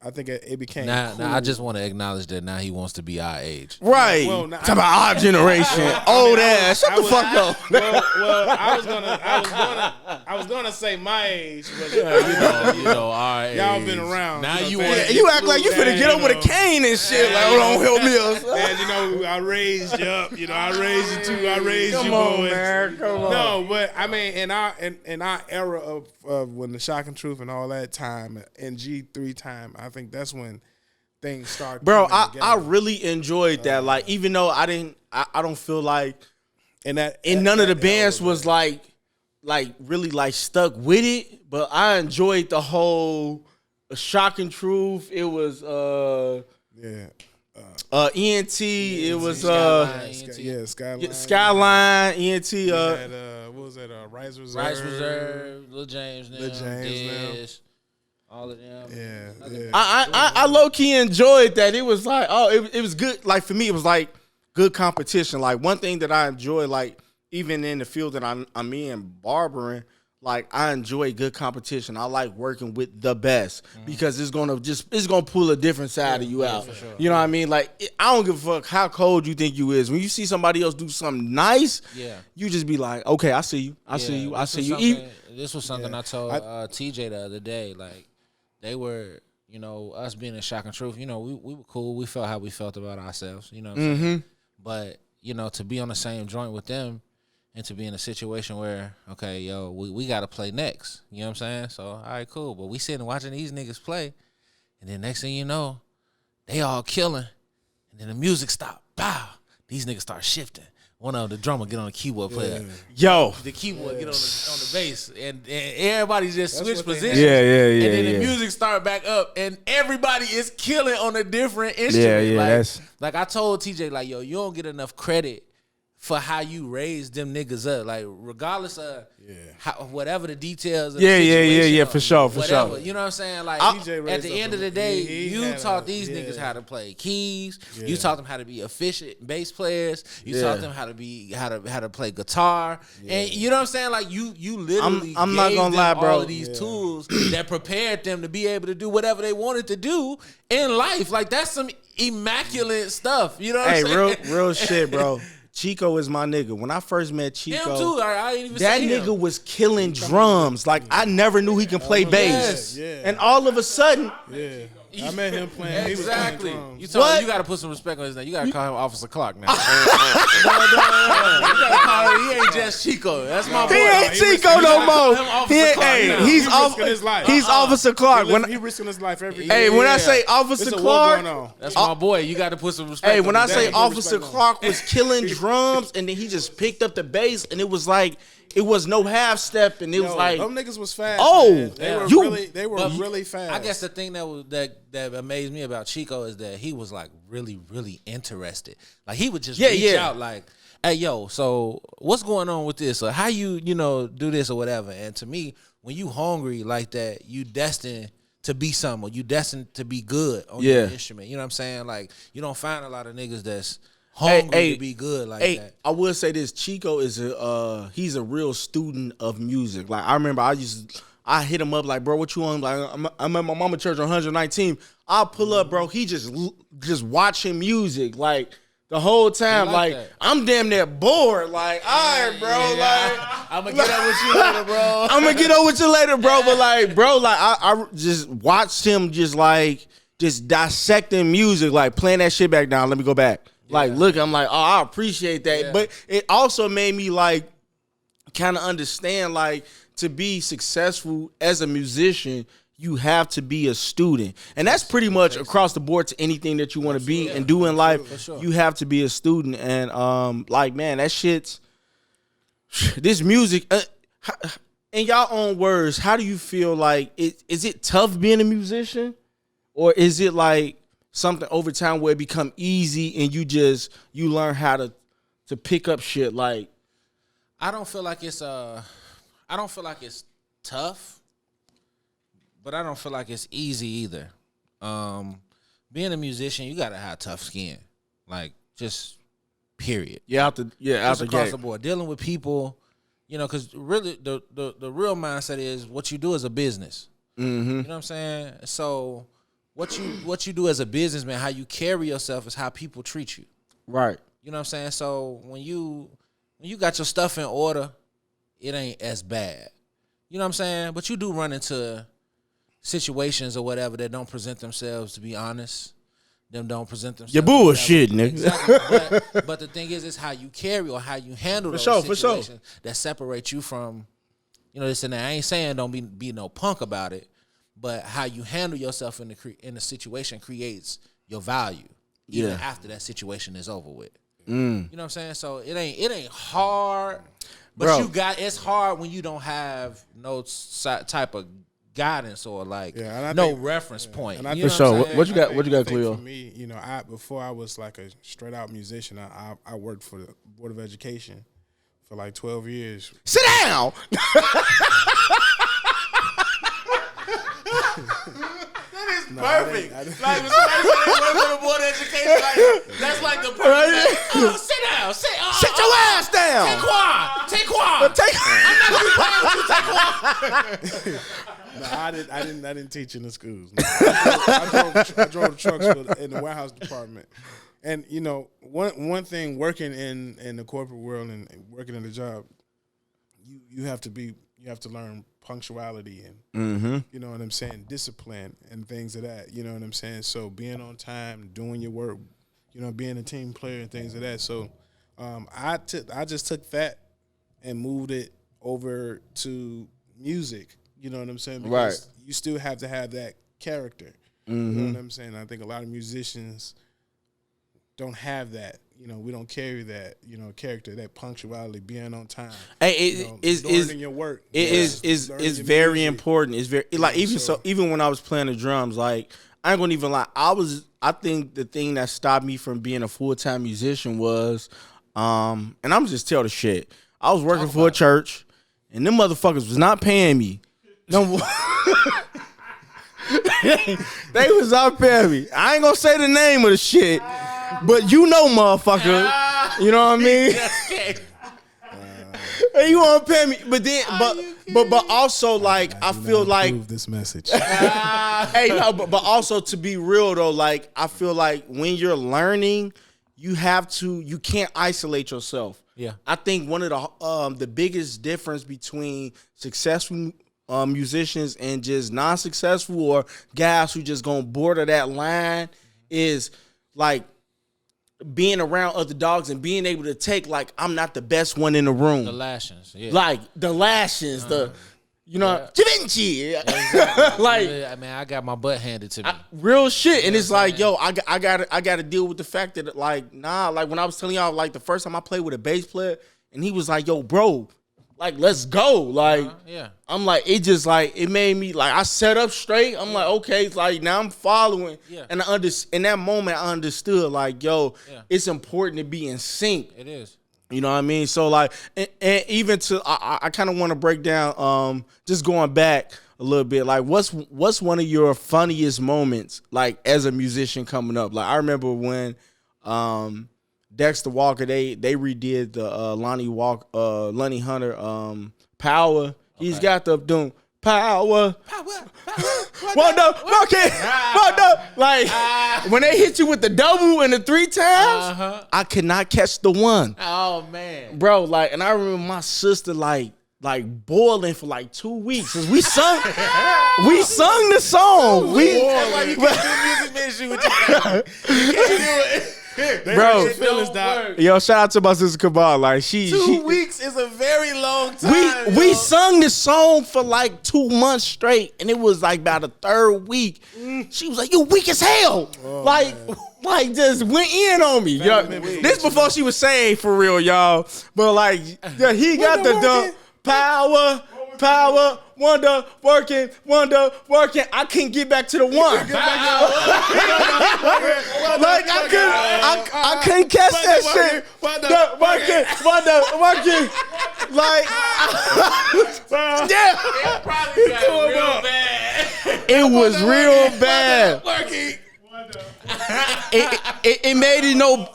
I think it became Now, cool. I just want to acknowledge that now he wants to be our age. Right. Well, nah, Talk about our generation. Old ass. Shut the fuck up. Well, I was gonna say my age, but Our age. y'all been around. Now you know, want fans. You act like you finna get up with a know. cane and shit. Like, hold on, help me up. And I raised you up. I raised you too. I raised Come you on, boys. man. Come on. No, but I mean, in our era of when the Shock and Truth and all that time and G3 time, I think that's when things started. Bro, coming I together. really enjoyed that. Like, even though I don't feel like and none of the that bands era was like really like stuck with it, but I enjoyed the whole Shock and Truth. It was yeah. ENT. It was Skyline. Skyline. ENT. We had, what was that? Rise Reserve. Rice Reserve, Lil James, now, Lil James now. Dish, all of them. Yeah. I low key enjoyed that. It was like, it was good. Like, for me, it was like good competition. Like, one thing that I enjoy, like, even in the field that I'm in, barbering, like, I enjoy good competition. I like working with the best because it's gonna pull a different side of you out. for sure. You know what I mean? Like, I don't give a fuck how cold you think you is. When you see somebody else do something nice, you just be like, okay, I see you. I see you. I see you. This was something I told TJ the other day. Like, they were, us being in Shock and Truth, we were cool. We felt how we felt about ourselves, you know what I'm saying? But, to be on the same joint with them and to be in a situation where, okay, yo, we got to play next. You know what I'm saying? So, all right, cool. But we sitting watching these niggas play, and then next thing you know, they all killing, and then the music stop. Bow. These niggas start shifting. One of the drummer get on the keyboard player. Yo. The keyboard get on the bass, and everybody just switch what they positions. Yeah. And then the music start back up, and everybody is killing on a different instrument. Yeah, like I told TJ, like, yo, you don't get enough credit for how you raised them niggas up. Like, regardless of whatever the details of the situation yeah, for sure, for whatever, sure. You know what I'm saying? Like, TJ at the end of the day, you had taught these niggas how to play keys. Yeah. You taught them how to be efficient bass players. You taught them how to be how to play guitar. And you know what I'm saying? Like, you literally I'm not gave gonna them lie, bro. all of these tools that prepared them to be able to do whatever they wanted to do in life. Like, that's some immaculate stuff. You know what I'm saying? real shit, bro. Chico is my nigga. When I first met Chico, Him too. I ain't even that say him. nigga was killing drums. Like, I never knew he can play bass. Yeah. And all of a sudden, Yeah. I met him playing. Exactly. He was playing You drums. told him you got to put some respect on his name. You got to call him Officer Clark now. No. You got to call him. He ain't just Chico. That's my boy. he ain't he Chico risking no his more. life. Officer He ain't, Clark hey, now. he's He off. risking his life. He's Officer Clark. He risking his life every Hey, day. when I say Officer It's a war Clark, going on. That's my boy. You got to put some respect hey, on when I his say name. Officer respect on Clark was killing drums, and then he just picked up the bass, and it was like, it was no half step, and it was like, them niggas was fast. oh, man. They were But really fast. I guess the thing that amazed me about Chico is that he was like really, really interested. Like, he would just reach out like, hey, yo, so what's going on with this? Or how you do this or whatever. And to me, when you hungry like that, you destined to be something, or you destined to be good on your instrument. You know what I'm saying? Like, you don't find a lot of niggas that's hungry to be good like that. I will say this: Chico is he's a real student of music. Like, I remember I hit him up like, bro, what you on? Like, I'm at my mama church on 119. I'll pull up, bro. He just watching music like the whole time. Like that. I'm damn near bored. Like, all right, bro. Like, I'm gonna get up with you later, bro. I'm gonna get over with you later, bro. But like, bro, like I just watched him just dissecting music, like playing that shit back down. Let me go back. Like, look, I'm like, oh, I appreciate that. Yeah. But it also made me like kind of understand, like, to be successful as a musician, you have to be a student. And that's pretty much across the board to anything that you want to be and do in life. You have to be a student. And like, man, that shit's this music. In y'all own words, how do you feel like is it tough being a musician? Or is it like something over time where it become easy and you learn how to pick up shit? Like, I don't feel like it's tough, but I don't feel like it's easy either. Being a musician, you gotta have tough skin, like just period. Out the across the board, dealing with people, because really the real mindset is what you do as a business. Mm-hmm. You know what I'm saying? So what you do as a businessman, how you carry yourself is how people treat you. Right. You know what I'm saying? So when you got your stuff in order, it ain't as bad. You know what I'm saying? But you do run into situations or whatever that don't present themselves, to be honest. Them don't present themselves. You bullshit, nigga. Exactly. But the thing is how you carry or how you handle those situations that separate you from, this and that. I ain't saying don't be no punk about it, but how you handle yourself in the situation creates your value even after that situation is over with. You know what I'm saying? So it ain't hard, but it's hard when you don't have no type of guidance or reference point. And for sure. What you got, Cleo? For me, before I was like a straight out musician, I worked for the Board of Education for like 12 years. Sit down. Perfect. Like when somebody say they work for the Board of Education, that's like the perfect. Sit down. Sit your ass down. Take Quan. I'm not playing with you, Take Quan. No, I didn't teach in the schools. No. I drove trucks in the warehouse department. And one thing working in the corporate world and working in the job, you have to learn punctuality and you know what I'm saying, discipline and things of that. You know what I'm saying? So being on time, doing your work, being a team player and things of that. So I just took that and moved it over to music. You know what I'm saying? Because you still have to have that character. You know what I'm saying? I think a lot of musicians don't have that. We don't carry that, character, that punctuality, being on time. Hey, learning your work. It is very important. It's very like even when I was playing the drums, like I ain't gonna even lie. I think the thing that stopped me from being a full-time musician was, and I'm just tell the shit. I was working for a church, and them motherfuckers was not paying me. No, they was not paying me. I ain't gonna say the name of the shit. But motherfucker, you know what I mean? Hey, you want to pay me? But then, but also like I feel like this message. Hey, no, but also to be real though, like I feel like when you're learning, you can't isolate yourself. Yeah, I think one of the biggest difference between successful musicians and just non-successful or guys who just gonna border that line is like being around other dogs and being able to take, like, I'm not the best one in the room. The lashings, yeah. Like, the lashings, Da Vinci. Yeah, exactly. Like, I mean, I got my butt handed to me. Real shit. And it's like, yo, I got to deal with the fact that, like, like, when I was telling y'all, like, the first time I played with a bass player, and he was like, yo, bro, like, let's go. Like, I'm like, it just, like, it made me, like, I set up straight. I'm like, okay, it's like, now I'm following. Yeah. And in that moment, I understood, like, yo, it's important to be in sync. It is. You know what I mean? So, like, and even I kind of want to break down, just going back a little bit, like, what's one of your funniest moments, like, as a musician coming up? Like, I remember when, Dexter Walker, they redid the Lonnie Hunter Power. He's got the doing power. Like when they hit you with the double and the 3 times, I could not catch the one. Oh man, bro! Like, and I remember my sister like boiling for like 2 weeks because we sung the song. That's why you can't do music ministry with your family. You can't do it. Bro, feelings, dog. yo, shout out to my sister Kabal. Like 2 weeks is a very long time. we sung this song for like 2 months straight, and it was like about the third week. She was like, "You weak as hell." Like just went in on me. Yo, this before she was saved for real, y'all. But like, yeah, he got the dump. Power, wonder working. I can't get back to the one. Like I couldn't catch that shit. Wonder working. Like, yeah, It probably got real bad. it was real bad. It made it no.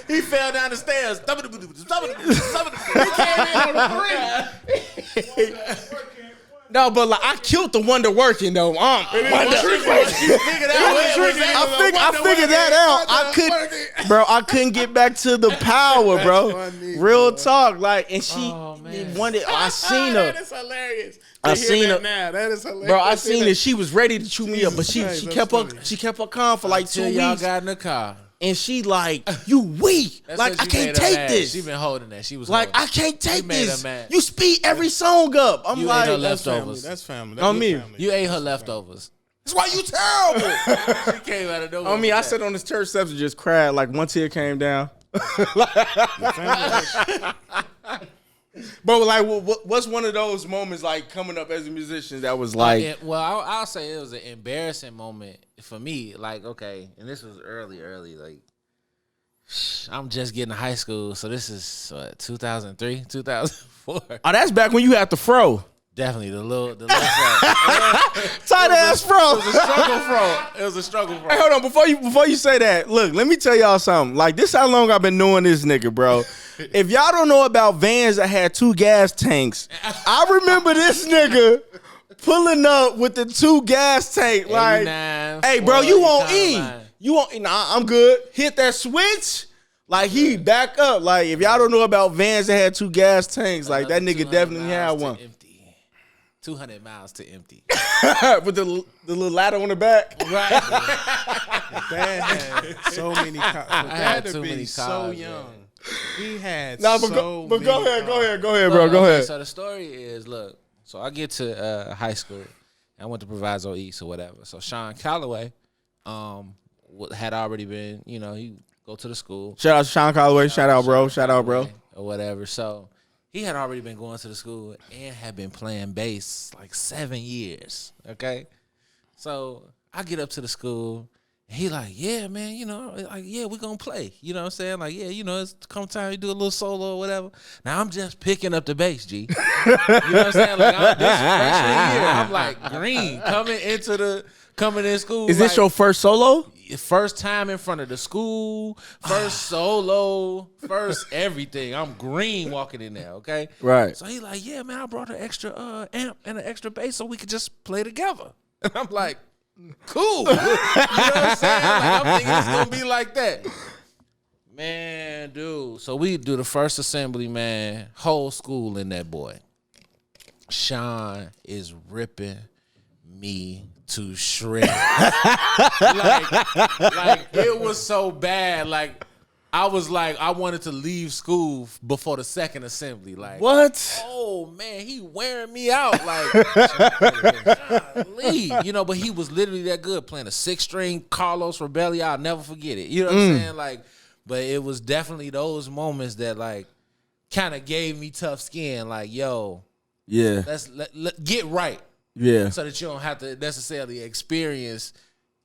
He fell down the stairs. He came in on the 3. No, but like I killed the wonder working though. I figured that out. I couldn't get back to the power, bro. Real talk, like, and she wanted. I seen her. That is hilarious. I seen her now. That is hilarious. Bro, I seen it. She was ready to chew me up, but she Jesus Christ, kept that's her she kept her calm for like 2 Till y'all weeks, got in the car. and she like, "You weak. That's Like what I you can't made her take mad. this. She been holding that. She was Like holding I can't take made her this. mad. You speed every song up." I'm You like, ate her That's family. leftovers. That's family. On me. Family. You ate her leftovers. That's why you terrible. She came out of nowhere. I mean, I sat on this church steps and just cried. Like one tear came down. But like, what's one of those moments like coming up as a musician that was like? Well, I'll say it was an embarrassing moment for me. Like, okay, and this was early. Like, I'm just getting to high school, so this is 2003, 2004. Oh, that's back when you had the fro. Definitely the little fro. Tight ass fro. It was a struggle fro. It was a struggle fro. Hey, hold on, before you say that, look, let me tell y'all something. Like, this how long I've been knowing this nigga, bro. If y'all don't know about vans that had 2 gas tanks, I remember this nigga pulling up with the 2 gas tank. Like, 89, hey, bro, you 40, won't E. combine. You won't. Nah, I'm good. Hit that switch. Like, he back up. Like, if y'all don't know about vans that had 2 gas tanks, like, that Another nigga 200 definitely had miles to one. empty. 200 miles to empty. With the little ladder on the back. Right. Dad had so many cars. I had to too be many so cars, young. man. He had Nah, so but go many ahead, cars. go ahead, bro. Go Okay, ahead. So the story is, look, so I get to high school. I went to Proviso East or whatever. So Sean Calloway had already been, he go to the school. Shout out to Sean Calloway. Shout out, bro. Or whatever. So he had already been going to the school and had been playing bass like 7 years. Okay. So I get up to the school and he like, yeah, man, yeah, we're going to play. You know what I'm saying? Like, yeah, it's come time you do a little solo or whatever. Now I'm just picking up the bass, G. You know what I'm saying? Like, this freshman year, I'm like green coming in school. Is this like, your first solo? first time in front of the school, first solo, first everything. I'm green walking in there, okay? Right. So he like, yeah, man, I brought an extra amp and an extra bass so we could just play together. And I'm like, cool. You know what I'm saying? Like, I'm thinking it's going to be like that. Man, dude. So we do the first assembly, man. Whole school in that boy. Sean is ripping me to shreds. like it was so bad. Like I was like, I wanted to leave school before the second assembly. Like What? Oh man, he wearing me out. Like golly. But he was literally that good playing a 6-string Carlos Rebelli. I'll never forget it. You know what I'm saying? Like, but it was definitely those moments that like kind of gave me tough skin. Like, yo, Yeah. let's get right. Yeah. So that you don't have to necessarily experience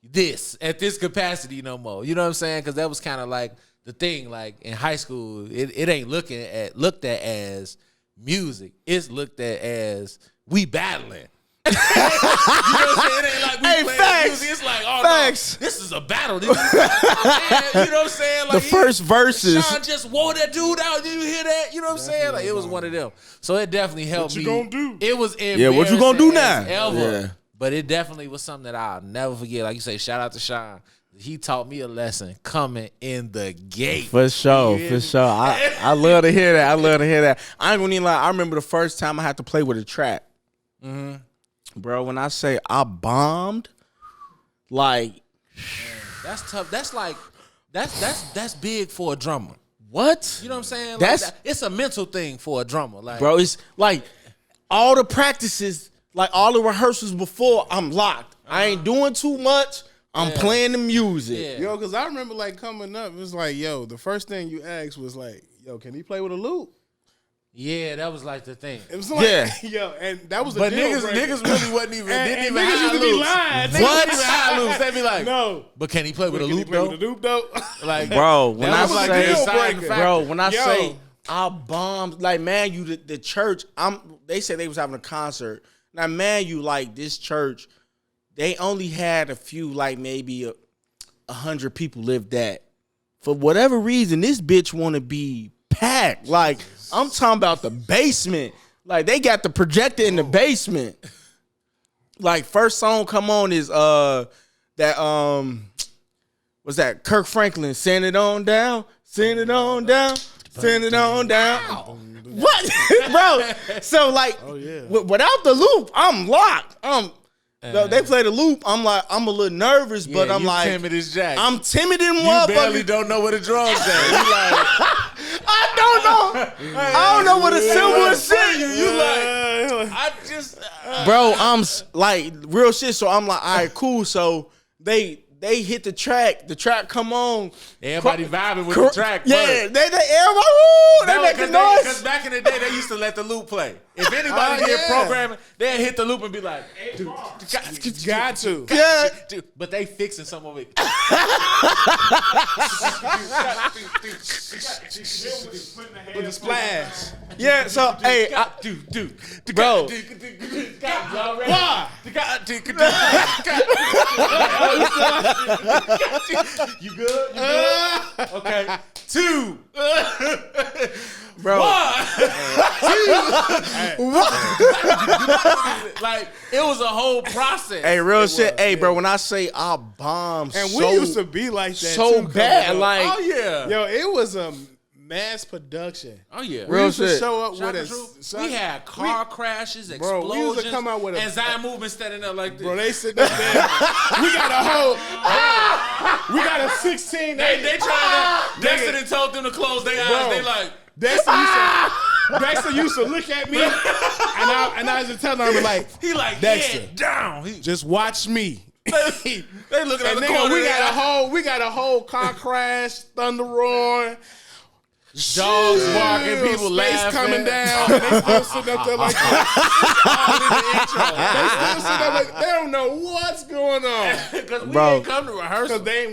this at this capacity no more. You know what I'm saying? Because that was kind of like the thing. Like in high school, it ain't looked at as music. It's looked at as we battling. You know what I'm saying? It ain't like we playing facts. music. It's like, oh Facts. no, this is a battle. You know what I'm saying? Like The first verses. Sean just wore that dude out. Did you hear that? You know what I'm saying? Like it was one of them. So it definitely helped me. What you gonna do? It was Yeah, what you gonna do now? Ever. Yeah. But it definitely was something that I'll never forget. Like you say, shout out to Sean. He taught me a lesson coming in the gate. For sure. I love to hear that. I ain't gonna even lie. I remember the first time I had to play with a track. Bro, when I say I bombed, like That's tough. That's like that's big for a drummer. What? You know what I'm saying? That's like it's a mental thing for a drummer. Like, bro, it's like all the practices, like all the rehearsals before, I'm locked. I ain't doing too much. I'm playing the music. Yeah. Yo, because I remember like coming up, it was like, yo, the first thing you asked was like, yo, can he play with a loop? Yeah, that was like the thing. It was like, Yeah. yo, and that was the But deal niggas breaker. really wasn't even. Didn't even niggas high used to be loops. lying. Niggas What? didn't even high loops. They be like, No. But can he play with a Can he loop play though? with a loop though? Like, Bro, when that I was like say, the deciding factor. bro, when I Yo. say I bombed, like man, you the church. They said they was having a concert. Now, man, you like this church. They only had a few, like maybe 100 people lived that. For whatever reason, this bitch want to be packed. Like I'm talking about the basement. Like they got the projector in the basement. Like first song come on is what's that? Kirk Franklin, send it on down, send it on down, send it on down. What, bro? So like, without the loop, I'm locked. They play the loop. I'm like, I'm a little nervous, but I'm you like, timid as Jack. I'm timid in You motherfucker. barely don't know what a drum's at. You like, I don't know. I don't know what a symbol is. you like, I just, Bro, I'm like real shit. So I'm like, all right, cool. So they hit the track come on. everybody vibing with the track. Yeah, first. they everybody, woo, they make the noise. Because back in the day, they used to let the loop play. If anybody did programming, they'd hit the loop and be like, dude, Got to. Yeah. dude. But they fixing some of it. With the splash. Yeah, so hey, bro. Why? You good? Okay. 2. Bro. Like, it was a whole process. Hey, real shit. Hey, bro, when I say I bombed And so, we used to be like that so too, bad, coming up. like Oh, yeah. Yo, it was a mass production. Oh, yeah. We Real used to shit. show up Shout with out a. to we had car crashes, Bro, explosions, we used to come out with a- and Zion movement standing up like this. Bro, they sitting up there. We got a whole. We got a 16. They trying to. Dexter told them to close their eyes. Bro. They like, Dexter used to look at me, and I was just telling him, like, he like, Dexter. head down. He, just watch me. they looking at And the nigga, corner. we got a whole car crash, thunder roaring, dogs barking, people space laughing. coming down. And they still sitting up there like that. They still sitting up like they don't know what's going on. Because we Bro. didn't come to rehearsal. Cause they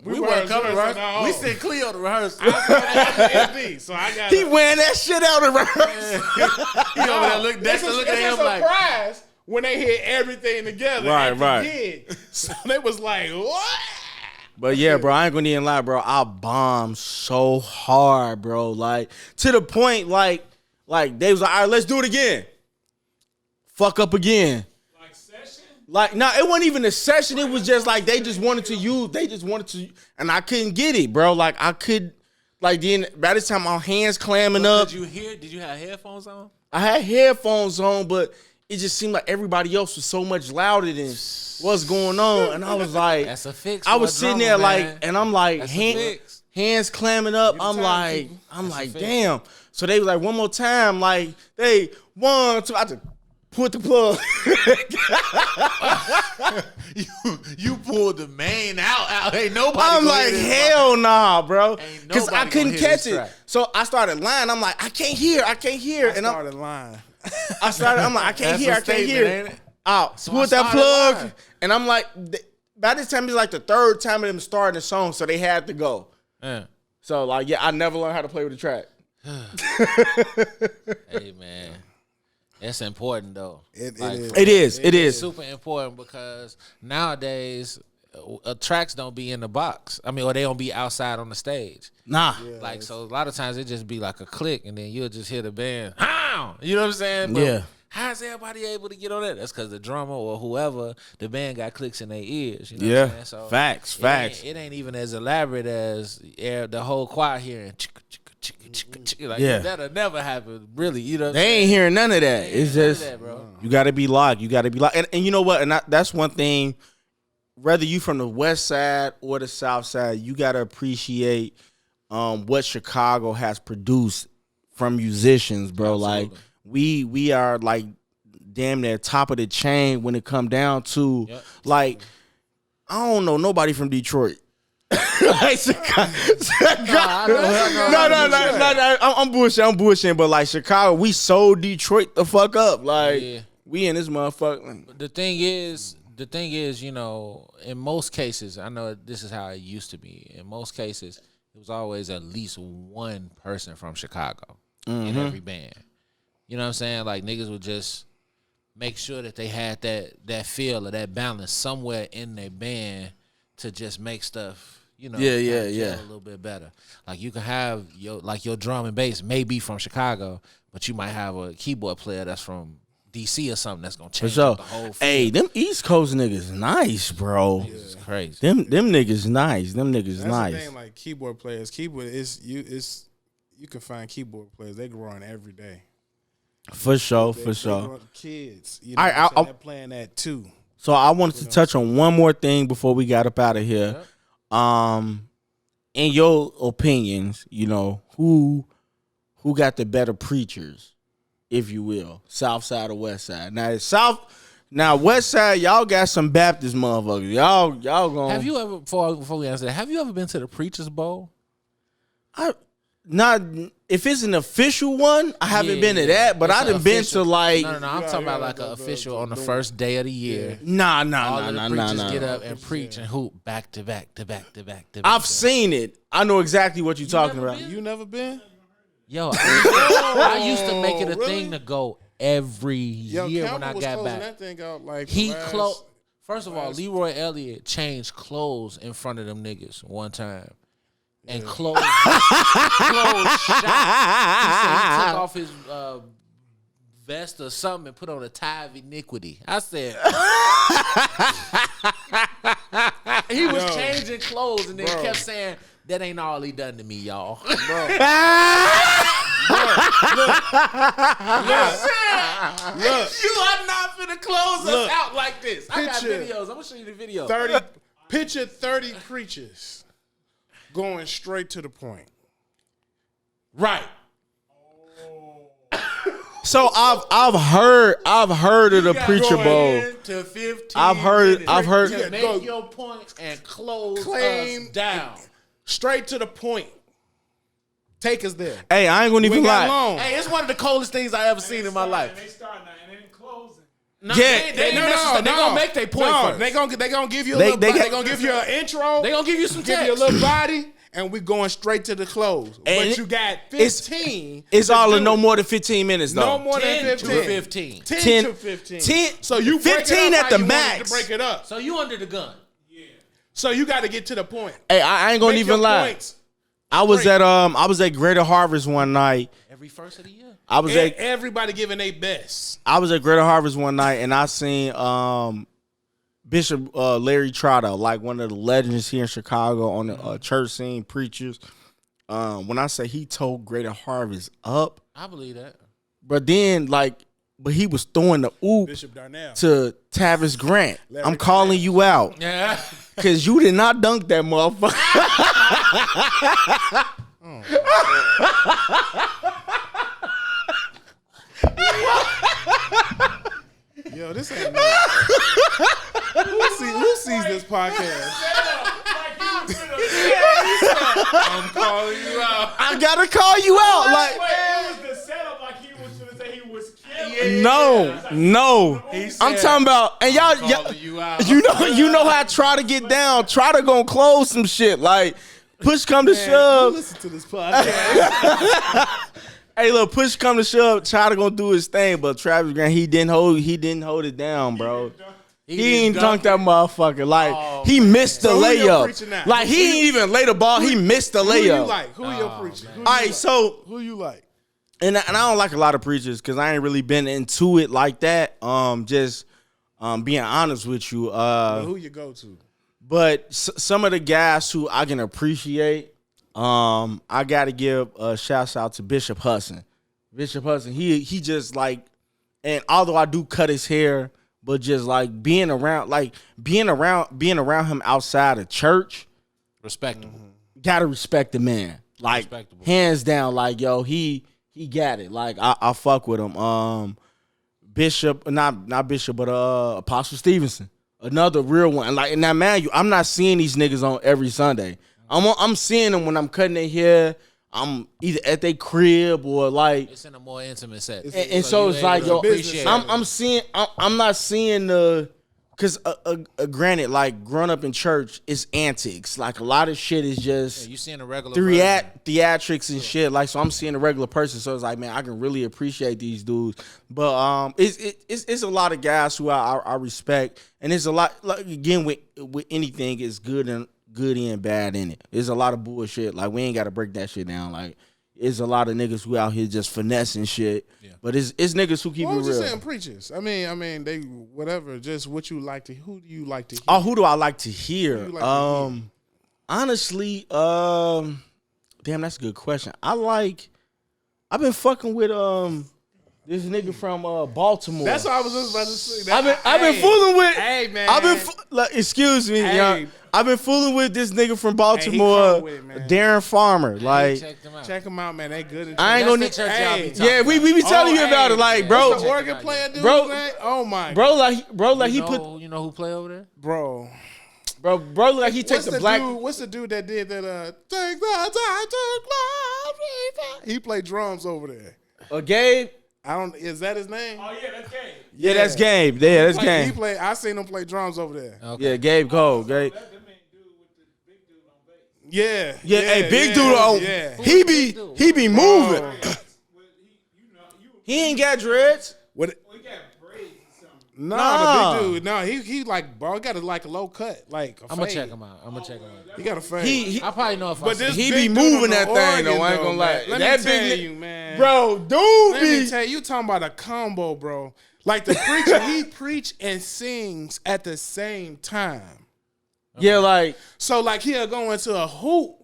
We weren't coming to rehearsal. rehearsal. We sent Cleo to rehearsal. I'm MD, so I got. he wearing that shit out of rehearsal. He over there look, Dexter looking at him like, surprise when they hit everything together. Right, at the right. gig. So they was like, what? But yeah, bro, I ain't gonna even lie, bro. I bombed so hard, bro. Like to the point, like they was like, all right, let's do it again. Fuck up again. Like session? Like, no, it wasn't even a session. It was just like they just wanted to, and I couldn't get it, bro. Like I could, like then by the time my hands clamming up, did you hear? Did you have headphones on? I had headphones on, but it just seemed like everybody else was so much louder than what's going on, and I was like, That's a fix. I for was a sitting drummer, there man. like, and I'm like, That's a fix. hands clamming up. I'm like, fix. damn. So they was like, one more time, like, they 1, 2. I just put the plug. you pulled the main out. Ain't nobody. I'm gonna like, hear this hell nah, bro, Ain't because I nobody couldn't gonna hear catch this it. track. So I started lying. I'm like, I can't hear, and I'm lying. I'm like, I can't hear, I can't statement, hear. ain't it? Out. So Put I that started plug, lying. and I'm like, by this time it's like the third time of them starting the song, so they had to go. Yeah. So like, yeah, I never learned how to play with the track. Hey man, it's important though. It It It's is. super important because nowadays tracks don't be in the box. I mean, or they don't be outside on the stage. Nah. Like so, a lot of times it just be like a click, and then you'll just hear the band. How? You know what I'm saying? But Yeah. how's everybody able to get on that? That's because the drummer or whoever, the band got clicks in their ears. You know Yeah. what I'm saying? So Facts. It ain't even as elaborate as the whole choir hearing. Like Yeah. that'll never happen, really. You know what I'm They ain't hearing none of that. It's None of just that, bro. you got to be locked. You got to be locked. And you know what? And that's one thing whether you from the West Side or the South Side, you gotta appreciate what Chicago has produced from musicians, bro. Absolutely. Like we are like damn near top of the chain when it come down to like I don't know nobody from Detroit. Like Chicago. No. I'm bullshitting. But like Chicago, we sold Detroit the fuck up. Like we in this motherfucker. The thing is, you know, in most cases, I know this is how it used to be. In most cases, it was always at least one person from Chicago in every band. You know what I'm saying? Like niggas would just make sure that they had that feel or that balance somewhere in their band to just make stuff, you know, a little bit better. Like you can have your drum and bass may be from Chicago, but you might have a keyboard player that's from DC or something that's gonna change up the whole feel. Hey, them East Coast niggas nice, bro. It's crazy. Them niggas nice. Them niggas That's nice. the thing, like keyboard players. Keyboard is you can find keyboard players. They growing every day. For sure. They growing kids, you know, they're playing that too. So I wanted to touch on one more thing before we got up out of here. In your opinions, you know, who got the better preachers, if you will, South Side or West Side? Now West Side, y'all got some Baptist motherfuckers. Y'all going. Have you ever before we answer that? Have you ever been to the Preacher's Bowl? Not if it's an official one, I haven't been to that, but I done been to like. No. I'm talking about like an official on the first day of the year. Nah. All the preachers get up and preach and hoop back to back. I've seen it. I know exactly what you're talking about. You never been? Yo, I used to make it a thing to go every year when I got back. That thing out like He closed. First of all, Leroy Elliott changed clothes in front of them niggas one time. And closed shop. He said he took off his vest or something and put on a tie of iniquity. I said he was changing clothes and then kept saying that ain't all he done to me, y'all. Bro. Look. You are not finna close us out like this. I got videos. I'm gonna show you the video. 30 preachers going straight to the point. Right. So I've heard of the Preacher Bowl. To 15 I've heard to make your point and close us down. Straight to the point. Take us there. Hey, I ain't gonna even lie. Hey, it's one of the coldest things I ever seen in my life. They starting and they ain't closing. No, Yeah, they gonna make their point first. They gonna give you a little. They gonna give you an intro. They gonna give you some give text. you a little body, and we going straight to the close. And but you got 15. It's all in no more than 15 minutes though. No more than 10 15. to 15. 10 to 15. 10. So you 15 at the max. To break it up. So you under the gun. So you got to get to the point. Hey, I ain't gonna Make even your lie. points. I was at Greater Harvest one night. Every first of the year. Everybody giving their best. I was at Greater Harvest one night and I seen Bishop Larry Trotter, like one of the legends here in Chicago on the church scene, preachers. When I say he told Greater Harvest up, I believe that. but then but he was throwing the oop Bishop Darnell. to Tavis Grant. Larry I'm calling you out Yeah. because you did not dunk that motherfucker. Yo, this ain't who sees this podcast? I'm calling you out. I gotta call you out. Like, It was the setup like he was going to say he was killing. no. I'm talking about, and y'all, Calling you out. you know how I try to get down. Try to go close some shit. Like, push come to shove. Listen to this podcast. Hey, look, push come to shove. Try to go do his thing, but Travis Grant, he didn't hold it down, bro. He ain't dunked that motherfucker. Like, he missed the So who you preaching layup. now? Like, he ain't even lay the ball. He missed the Who you layup. like? Who you preaching? All right, so Who you like? and I don't like a lot of preachers because I ain't really been into it like that. Just being honest with you. Who you go to? But some of the guys who I can appreciate, I got to give a shout out to Bishop Hudson. Bishop Hudson, he just like, and although I do cut his hair but just like being around him outside of church, Respectable. gotta respect the man. Like hands down, like yo, he got it. Like I fuck with him. Bishop, not Bishop, but Apostle Stevenson, another real one. Like, and now, man, I'm not seeing these niggas on every Sunday. I'm seeing them when I'm cutting their hair. I'm either at their crib or like it's in a more intimate set. And so it's like, yo, I'm not seeing the, because granted, like growing up in church is antics. Like a lot of shit is just you seeing a regular theatrics and shit. Like, so I'm seeing a regular person. So it's like, man, I can really appreciate these dudes. But it's a lot of guys who I respect, and it's a lot, like, again, with anything, it's good and bad in it. There's a lot of bullshit. Like, we ain't got to break that shit down. Like, there's a lot of niggas who out here just finessing shit. Yeah. But it's niggas who keep it real. What was you saying, preachers? I mean, they whatever. Just what you like to. Who do you like to hear? Oh, who do I like to hear? Honestly, damn, that's a good question. I've been fucking with this nigga from Baltimore. That's what I was just about to say. I've been fooling with. Hey man. Excuse me, young. I've been fooling with this nigga from Baltimore, Darren Farmer. Like, check him out, man. They good. I ain't gonna. We be telling you about it, like, bro. The organ player dude, bro. Man? Oh my. Bro, like he put. You know who play over there, bro. Like he takes the black. What's the dude that did that? Take the time to glorify. He played drums over there. Gabe. Is that his name? Oh yeah, that's Gabe. Yeah, that's Gabe. Yeah, that's Gabe. I seen him play drums over there. Okay. Yeah, Gabe Cole. Gabe. Yeah. Hey, big dude on. Yeah. He be moving. He ain't got dreads. What? He got braids or something. Nah, the big dude. No, he like, bro, he got a low cut, like. I'm gonna check him out. He got a fade. I probably know if he be moving that thing though. I ain't gonna lie. Let me tell you, man, bro, dude. Let me tell you, talking about a combo, bro. Like the preacher, he preach and sings at the same time. Yeah, like, so like he'll go into a hoop,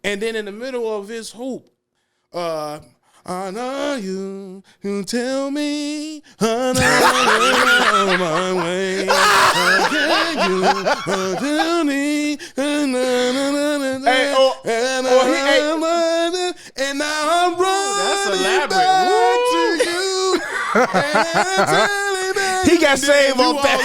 and then in the middle of his hoop, I know you tell me I know my way. And now I'm running back to you. He got saved on that.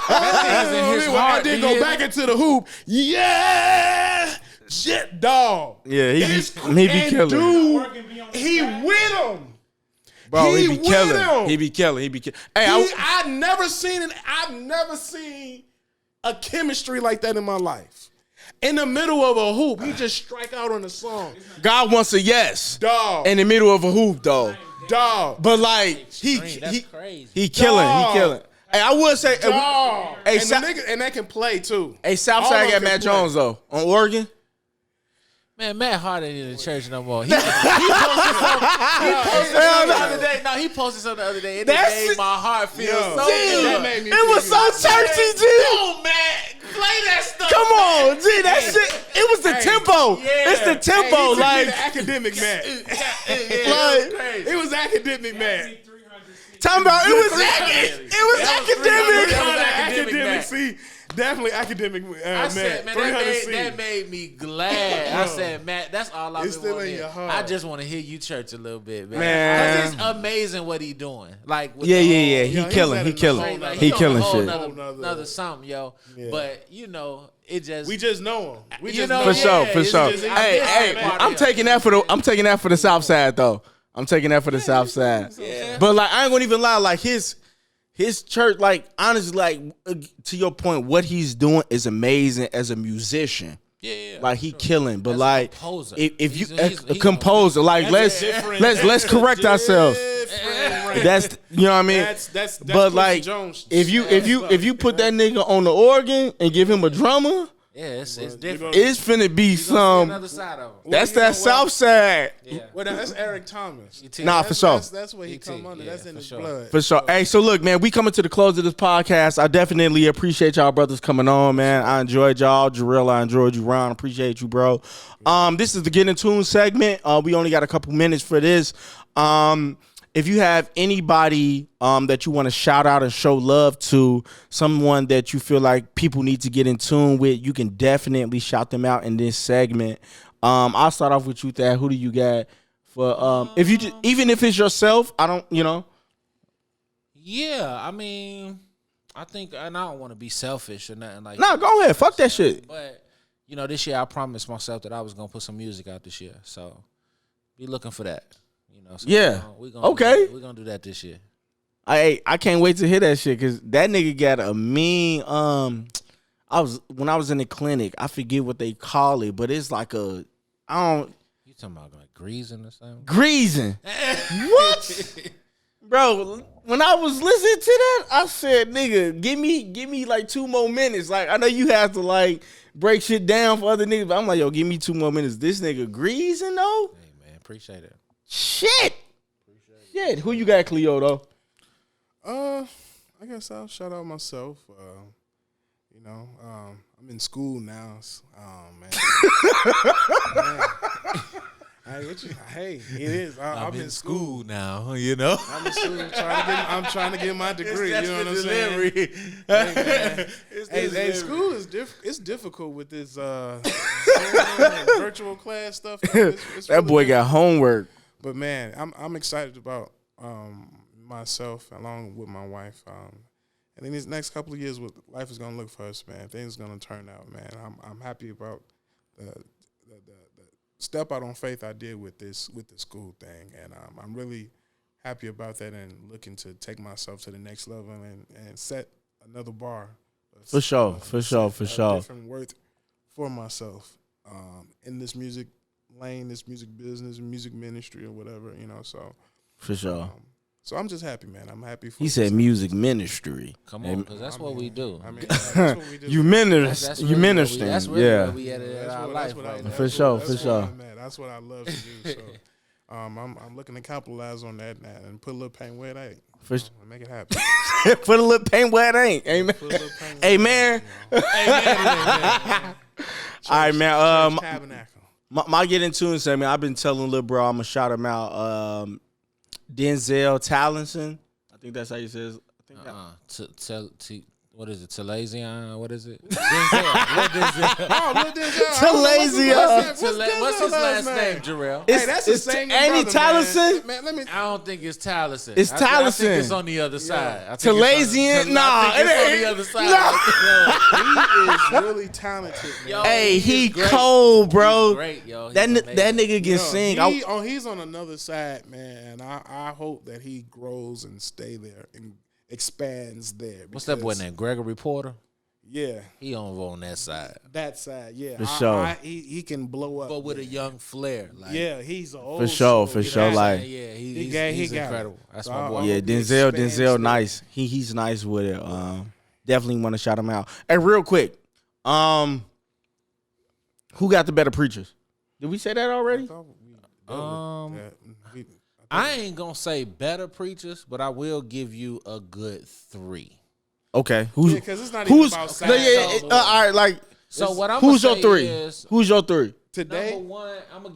I did go back into the hoop. Yeah, shit, dog. Yeah, he be killing. Dude, he with him. Bro, he be killing. He be killing. Hey, I've never seen a chemistry like that in my life. In the middle of a hoop, he just strike out on the song. God wants a yes, dog. In the middle of a hoop, though. Dog. But like he killing. Hey, I would say dog. Hey, and that can play too. Hey, Southside got Matt Jones though on Oregon. Man, Matt Hart ain't in the church no more. He posted something the other day. No, he posted something the other day. And it made my heart feel so good. It was so churchy, G. Oh, man. Play that stuff. Come on, G. That shit. It was the tempo. Yeah. It's the tempo. Like the academic Matt. It was academic Matt. Talking about it was academic. See, definitely academic. I said, man, that made me glad. I said, Matt, that's all I've been wanting. I just want to hear you church a little bit, man. Because it's amazing what he doing. Like, yeah. He killing shit. Another something, yo. Yeah. But you know, it just we just know him. For sure. Hey, I'm taking that for the South Side though. I'm taking that for the South Side. Yeah. But like, I ain't gonna even lie. Like his church, like honestly, like to your point, what he's doing is amazing as a musician. Yeah. Like he killing. But like, if you he's a composer, like let's correct ourselves. That's you know what I mean. That's but like, if you put that nigga on the organ and give him a drummer. Yeah, it's different. It's finna be some. Other side of him. That's that South Side. Yeah. Well, that's Eric Thomas. Nah, for sure. That's where he come under. That's in his blood. For sure. Hey, so look, man, we coming to the close of this podcast. I definitely appreciate y'all brothers coming on, man. I enjoyed y'all. Jarrell, I enjoyed you. Ron, appreciate you, bro. This is the Get in Tune segment. We only got a couple minutes for this. if you have anybody that you want to shout out and show love to, someone that you feel like people need to get in tune with, you can definitely shout them out in this segment. I'll start off with you, Thad. Who do you got for if you even if it's yourself? I don't, Yeah, I mean, I think, and I don't want to be selfish or nothing like. Nah, go ahead. Fuck that shit. But this year I promised myself that I was gonna put some music out this year, so be looking for that. So yeah. We're gonna we're gonna do that this year. I can't wait to hear that shit because that nigga got a mean. When I was in the clinic, I forget what they call it, but it's like a You talking about like greasing or something? Greasing. What? Bro, when I was listening to that, I said, nigga, give me like 2 more minutes. Like, I know you have to like break shit down for other niggas, but I'm like, yo, give me 2 more minutes. This nigga greasing though? Hey man, appreciate it. Shit. Who you got, Cleo, though? I guess I'll shout out myself. I'm in school now. Man. Hey, it is. I'm in school now. I'm in school trying to get my degree. You know what I'm saying? Hey, school is it's difficult with this virtual class stuff. It's that boy got homework. But man, I'm excited about myself along with my wife. And in these next couple of years, what life is gonna look for us, man. Things are gonna turn out, man. I'm happy about the step out on faith I did with the school thing, and I'm really happy about that and looking to take myself to the next level and set another bar. For sure. Different worth for myself in this music lane, this music business, music ministry, or whatever, So for sure. So I'm just happy, man. I'm happy for. He said music ministry. Come on, because that's what we do. I mean, that's what we do. You minister. You minister. That's really yeah. where we at our life right now. For sure. That's what I love to do. So I'm looking to capitalize on that now and put a little paint where it ain't. Make it happen. Put a little paint where it ain't. Amen. Amen. Amen. All right, man. Tabernacle. My get into it segment. I've been telling Lil Bro I'm gonna shout him out. Denzel Tallinson. I think that's how you say it. What is it? Talazion? What is it? Denzel. What Denzel? Oh, Denzel. Talazion. What's his last name, Jarrell? Hey, that's the same Andy Tallinson. Man, I don't think it's Tallinson. It's Tallinson. I think it's on the other side. Talazion? Nah, it ain't. On the other side. He is really talented. Yo, hey, he cold, bro. He's great, yo. That nigga can sing. He's on another side, man. I hope that he grows and stay there and expands there. What's that boy name? Gregory Porter? Yeah. He on that side. That side, yeah. For sure. He can blow up. But with a young flair. Like, yeah, he's an old For sure. Like, yeah, he's incredible. That's my boy. Yeah, Denzel nice. He's nice with it. Definitely want to shout him out. Hey, real quick. Who got the better preachers? Did we say that already? I ain't gonna say better preachers, but I will give you a good 3. Okay. Because it's not even about sound. All right, like. So what I'm who's gonna your say 3? is Who's your 3? Today, number 1, I'm gonna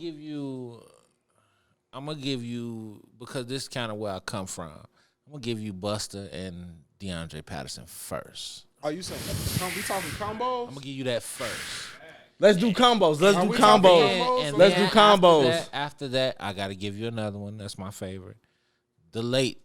give you because this is kind of where I come from. I'm gonna give you Buster and DeAndre Patterson first. Are you saying we talking combos? I'm gonna give you that first. Let's do combos. Let's do combos. After that, I got to give you another one. That's my favorite. The late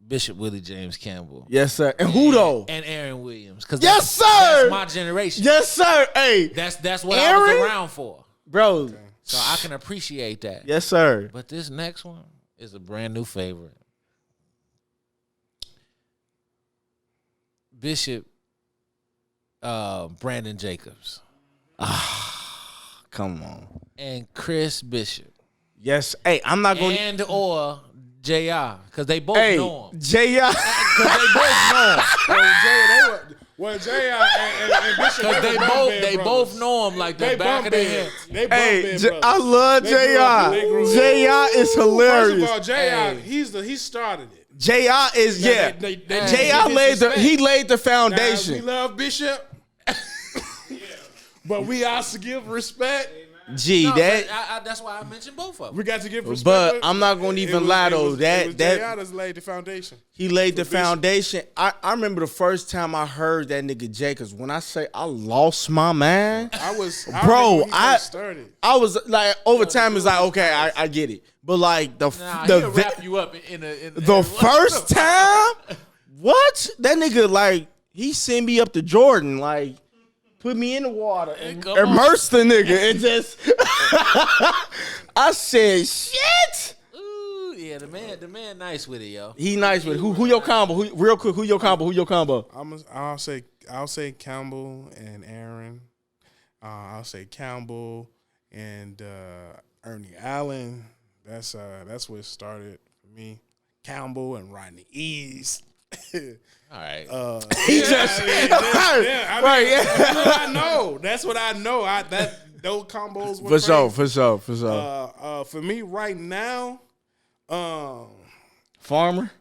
Bishop Willie James Campbell. Yes, sir. And who though? And Aaron Williams. Yes, sir. That's my generation. Yes, sir. Hey, that's what Aaron? I was around for, bro. Okay. So I can appreciate that. Yes, sir. But this next one is a brand new favorite. Bishop Brandon Jacobs. Come on. And Chris Bishop. Yes. Hey, I'm not going and or JR, because they both know him. JR. Because they both know him. JR and Bishop. Because they both know him like the back of their head. They both been I love JR. JR is hilarious. First of all, JR, he started it. JR is JR laid the foundation. Now, we love Bishop. But we also give respect. Gee, No, that. but that's why I mentioned both of them. We got to give respect. But I'm not gonna even lie though. That J.I.'s laid the foundation. he laid the For Bishop. foundation. I remember the first time I heard that nigga Jay, cause when I say I lost my mind, I Bro, remember when he first started. I was like, over time it's like, okay, I get it. But like Nah, he'll wrap you up in the first time, what? That nigga like he sent me up to Jordan, like put me in the water and Come on. immerse the nigga and just I said shit. Ooh, yeah, the man nice with it, yo. He nice with it. Who your combo? Real quick, who your combo? I'll say Campbell and Aaron. I'll say Campbell and Ernie Allen. That's where it started for me. Campbell and Rodney East. All right. He just I know. That's what I know. Those combos were For sure. for me right now, Farmer.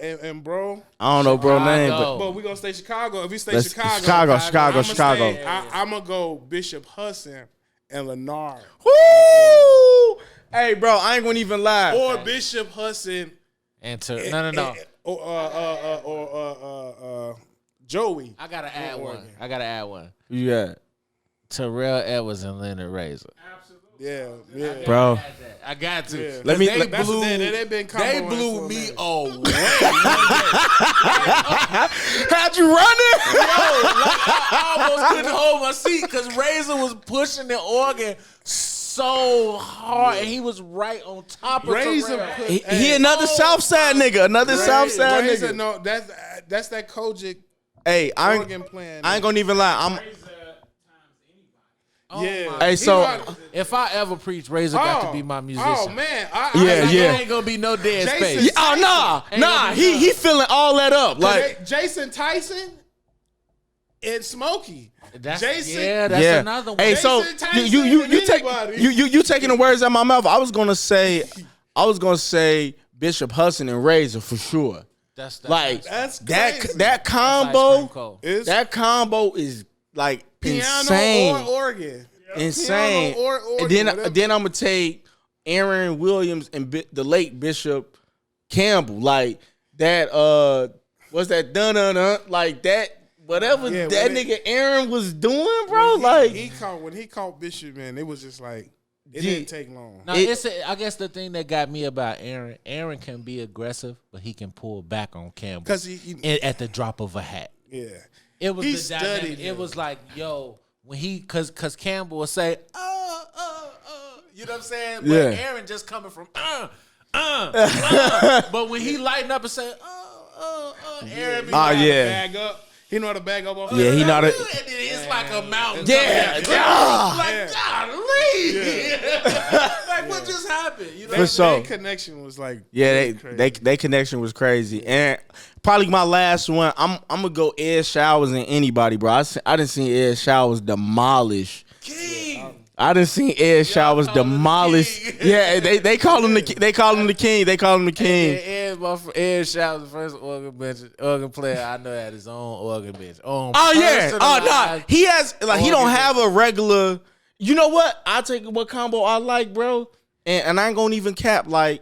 And bro. I don't know bro name, but But we gonna stay Chicago. If we stay Let's- Chicago, Chicago. I'm gonna go Bishop Hudson and Leonard, woo! Hey, bro, I ain't gonna even lie. or Bishop Hudson. No. Or Joey. I gotta add Oregon. one. Who you got? Terrell Edwards and Leonard Razor. Yeah. Bro. I got to. Yeah. Let me- They that's blew, they've been they comboing blew for a me minute. away. How'd you run it? I almost couldn't hold my seat because Razor was pushing the organ so hard, and he was right on top of Razor Terrell. put- He another Southside nigga. Another Southside Razor, nigga. no, that's that Kojic Hey, I organ playing. ain't gonna even lie. Yeah. Hey, He so- not- If I ever preach, Razor got to be my musician. Oh man, Yeah. There ain't gonna be no dead Jason- space. Yeah, oh Ain't nah. gonna be He filling all that up. Like Jason Tyson and Smokey. That's Jason- another one. Hey, so Jason Tyson you and take anybody. you taking the words out of my mouth. I was gonna say Bishop Hudson and Razor for sure. that's That's that crazy. that combo. It's That combo is like piano insane. or organ. Insane. Piano or organ, and then whatever. I'm gonna take Aaron Williams and the late Bishop Campbell. Like that. What's that? Dun like that. Whatever Yeah, that when nigga Aaron was doing, bro. when he caught Bishop, man, it was just like it Yeah. didn't take long. Now, I guess the thing that got me about Aaron can be aggressive, but he can pull back on Campbell Because he at the drop of a hat. yeah. It was He the dynamic. studied It him. was like, yo, when cause Campbell would say, you know what I'm saying? But Yeah. Aaron just coming from, but when he lighten up and say, Aaron be like, yeah. Bag up. He know how to bag up. Yeah, he know how to- and then it's like a mountain. Yeah, Like, golly. Like, what just happened? You know For sure. Their connection was like Yeah, crazy. they connection was crazy. And probably my last one, I'm gonna go Ed Showers and anybody, bro. I done seen Ed Showers demolish. King. I done seen Ed Showers call him the demolish. king. Yeah, they call him the king. They call him the king. They call him the king. Ed Showers, the first organ player I know had his own organ bench. Oh yeah. Oh nah. He has like he don't have a regular. You know what? I'll take what combo I like, bro. And I ain't gonna even cap like.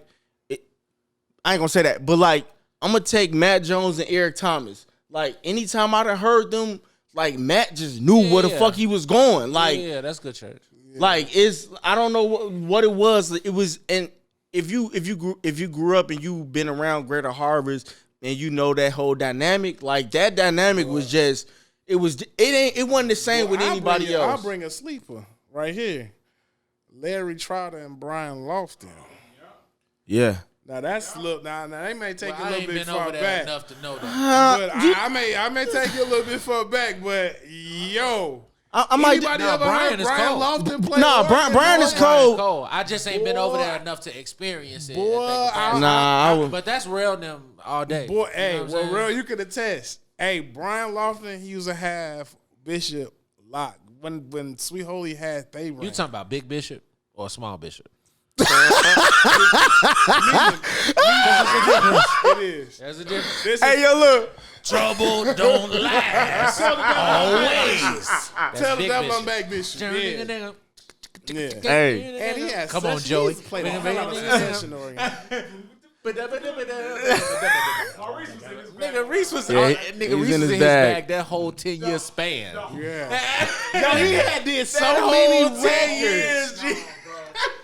I ain't gonna say that, but like I'm gonna take Matt Jones and Eric Thomas. Like anytime I done heard them, like Matt just knew where the Yeah. fuck he was going. Like yeah, that's good church. like it's I don't know what it was. It was and if you grew up and you been around Greater Harvest and you know that whole dynamic, like that dynamic was just it wasn't the same with anybody else. I'll bring a sleeper right here. Larry Trotter and Brian Lofton. Yeah. Now that's now they may take Well, you I a ain't little bit been far over there back. enough to know that. But I may take you a little bit far back, but yo. I might Anybody No, ever Brian heard is Brian cold. Lofton play? Nah, organ? Brian is Boy, cold. Cole, I just ain't been over there Boy. enough to experience it. Boy, but that's real them all day. Boy, You hey, know what I'm well, saying? real, you could attest. Hey, Brian Lofton, he used to have Bishop locked. When Sweet Holy had they You talking about Big Bishop or Small Bishop? It is. There's a difference. This Hey, is yo, look. Trouble don't last. Always. tell the Big devil I'm Bishop. back, Bishop. Yeah. Yeah. Hey. And he has Come on, Joey. Play the hell out of Succession oriented. Nigga Reese was Yeah, nigga he's Reese in was his in his bag. bag that whole 10-year span. Yeah. Yo, he had did so That many whole 10 records.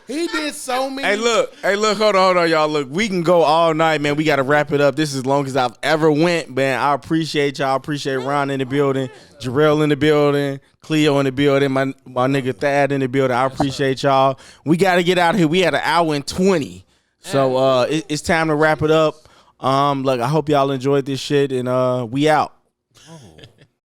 He did so many. Hey, look, hold on, y'all. Look, we can go all night, man. We got to wrap it up. This is as long as I've ever went, man. I appreciate y'all. I appreciate Ron in the building, Jarrell in the building, Cleo in the building, my nigga Thad in the building. I appreciate y'all. We got to get out of here. We had an hour and 20. So it's time to wrap it up. Look, I hope y'all enjoyed this shit, and we out. Oh.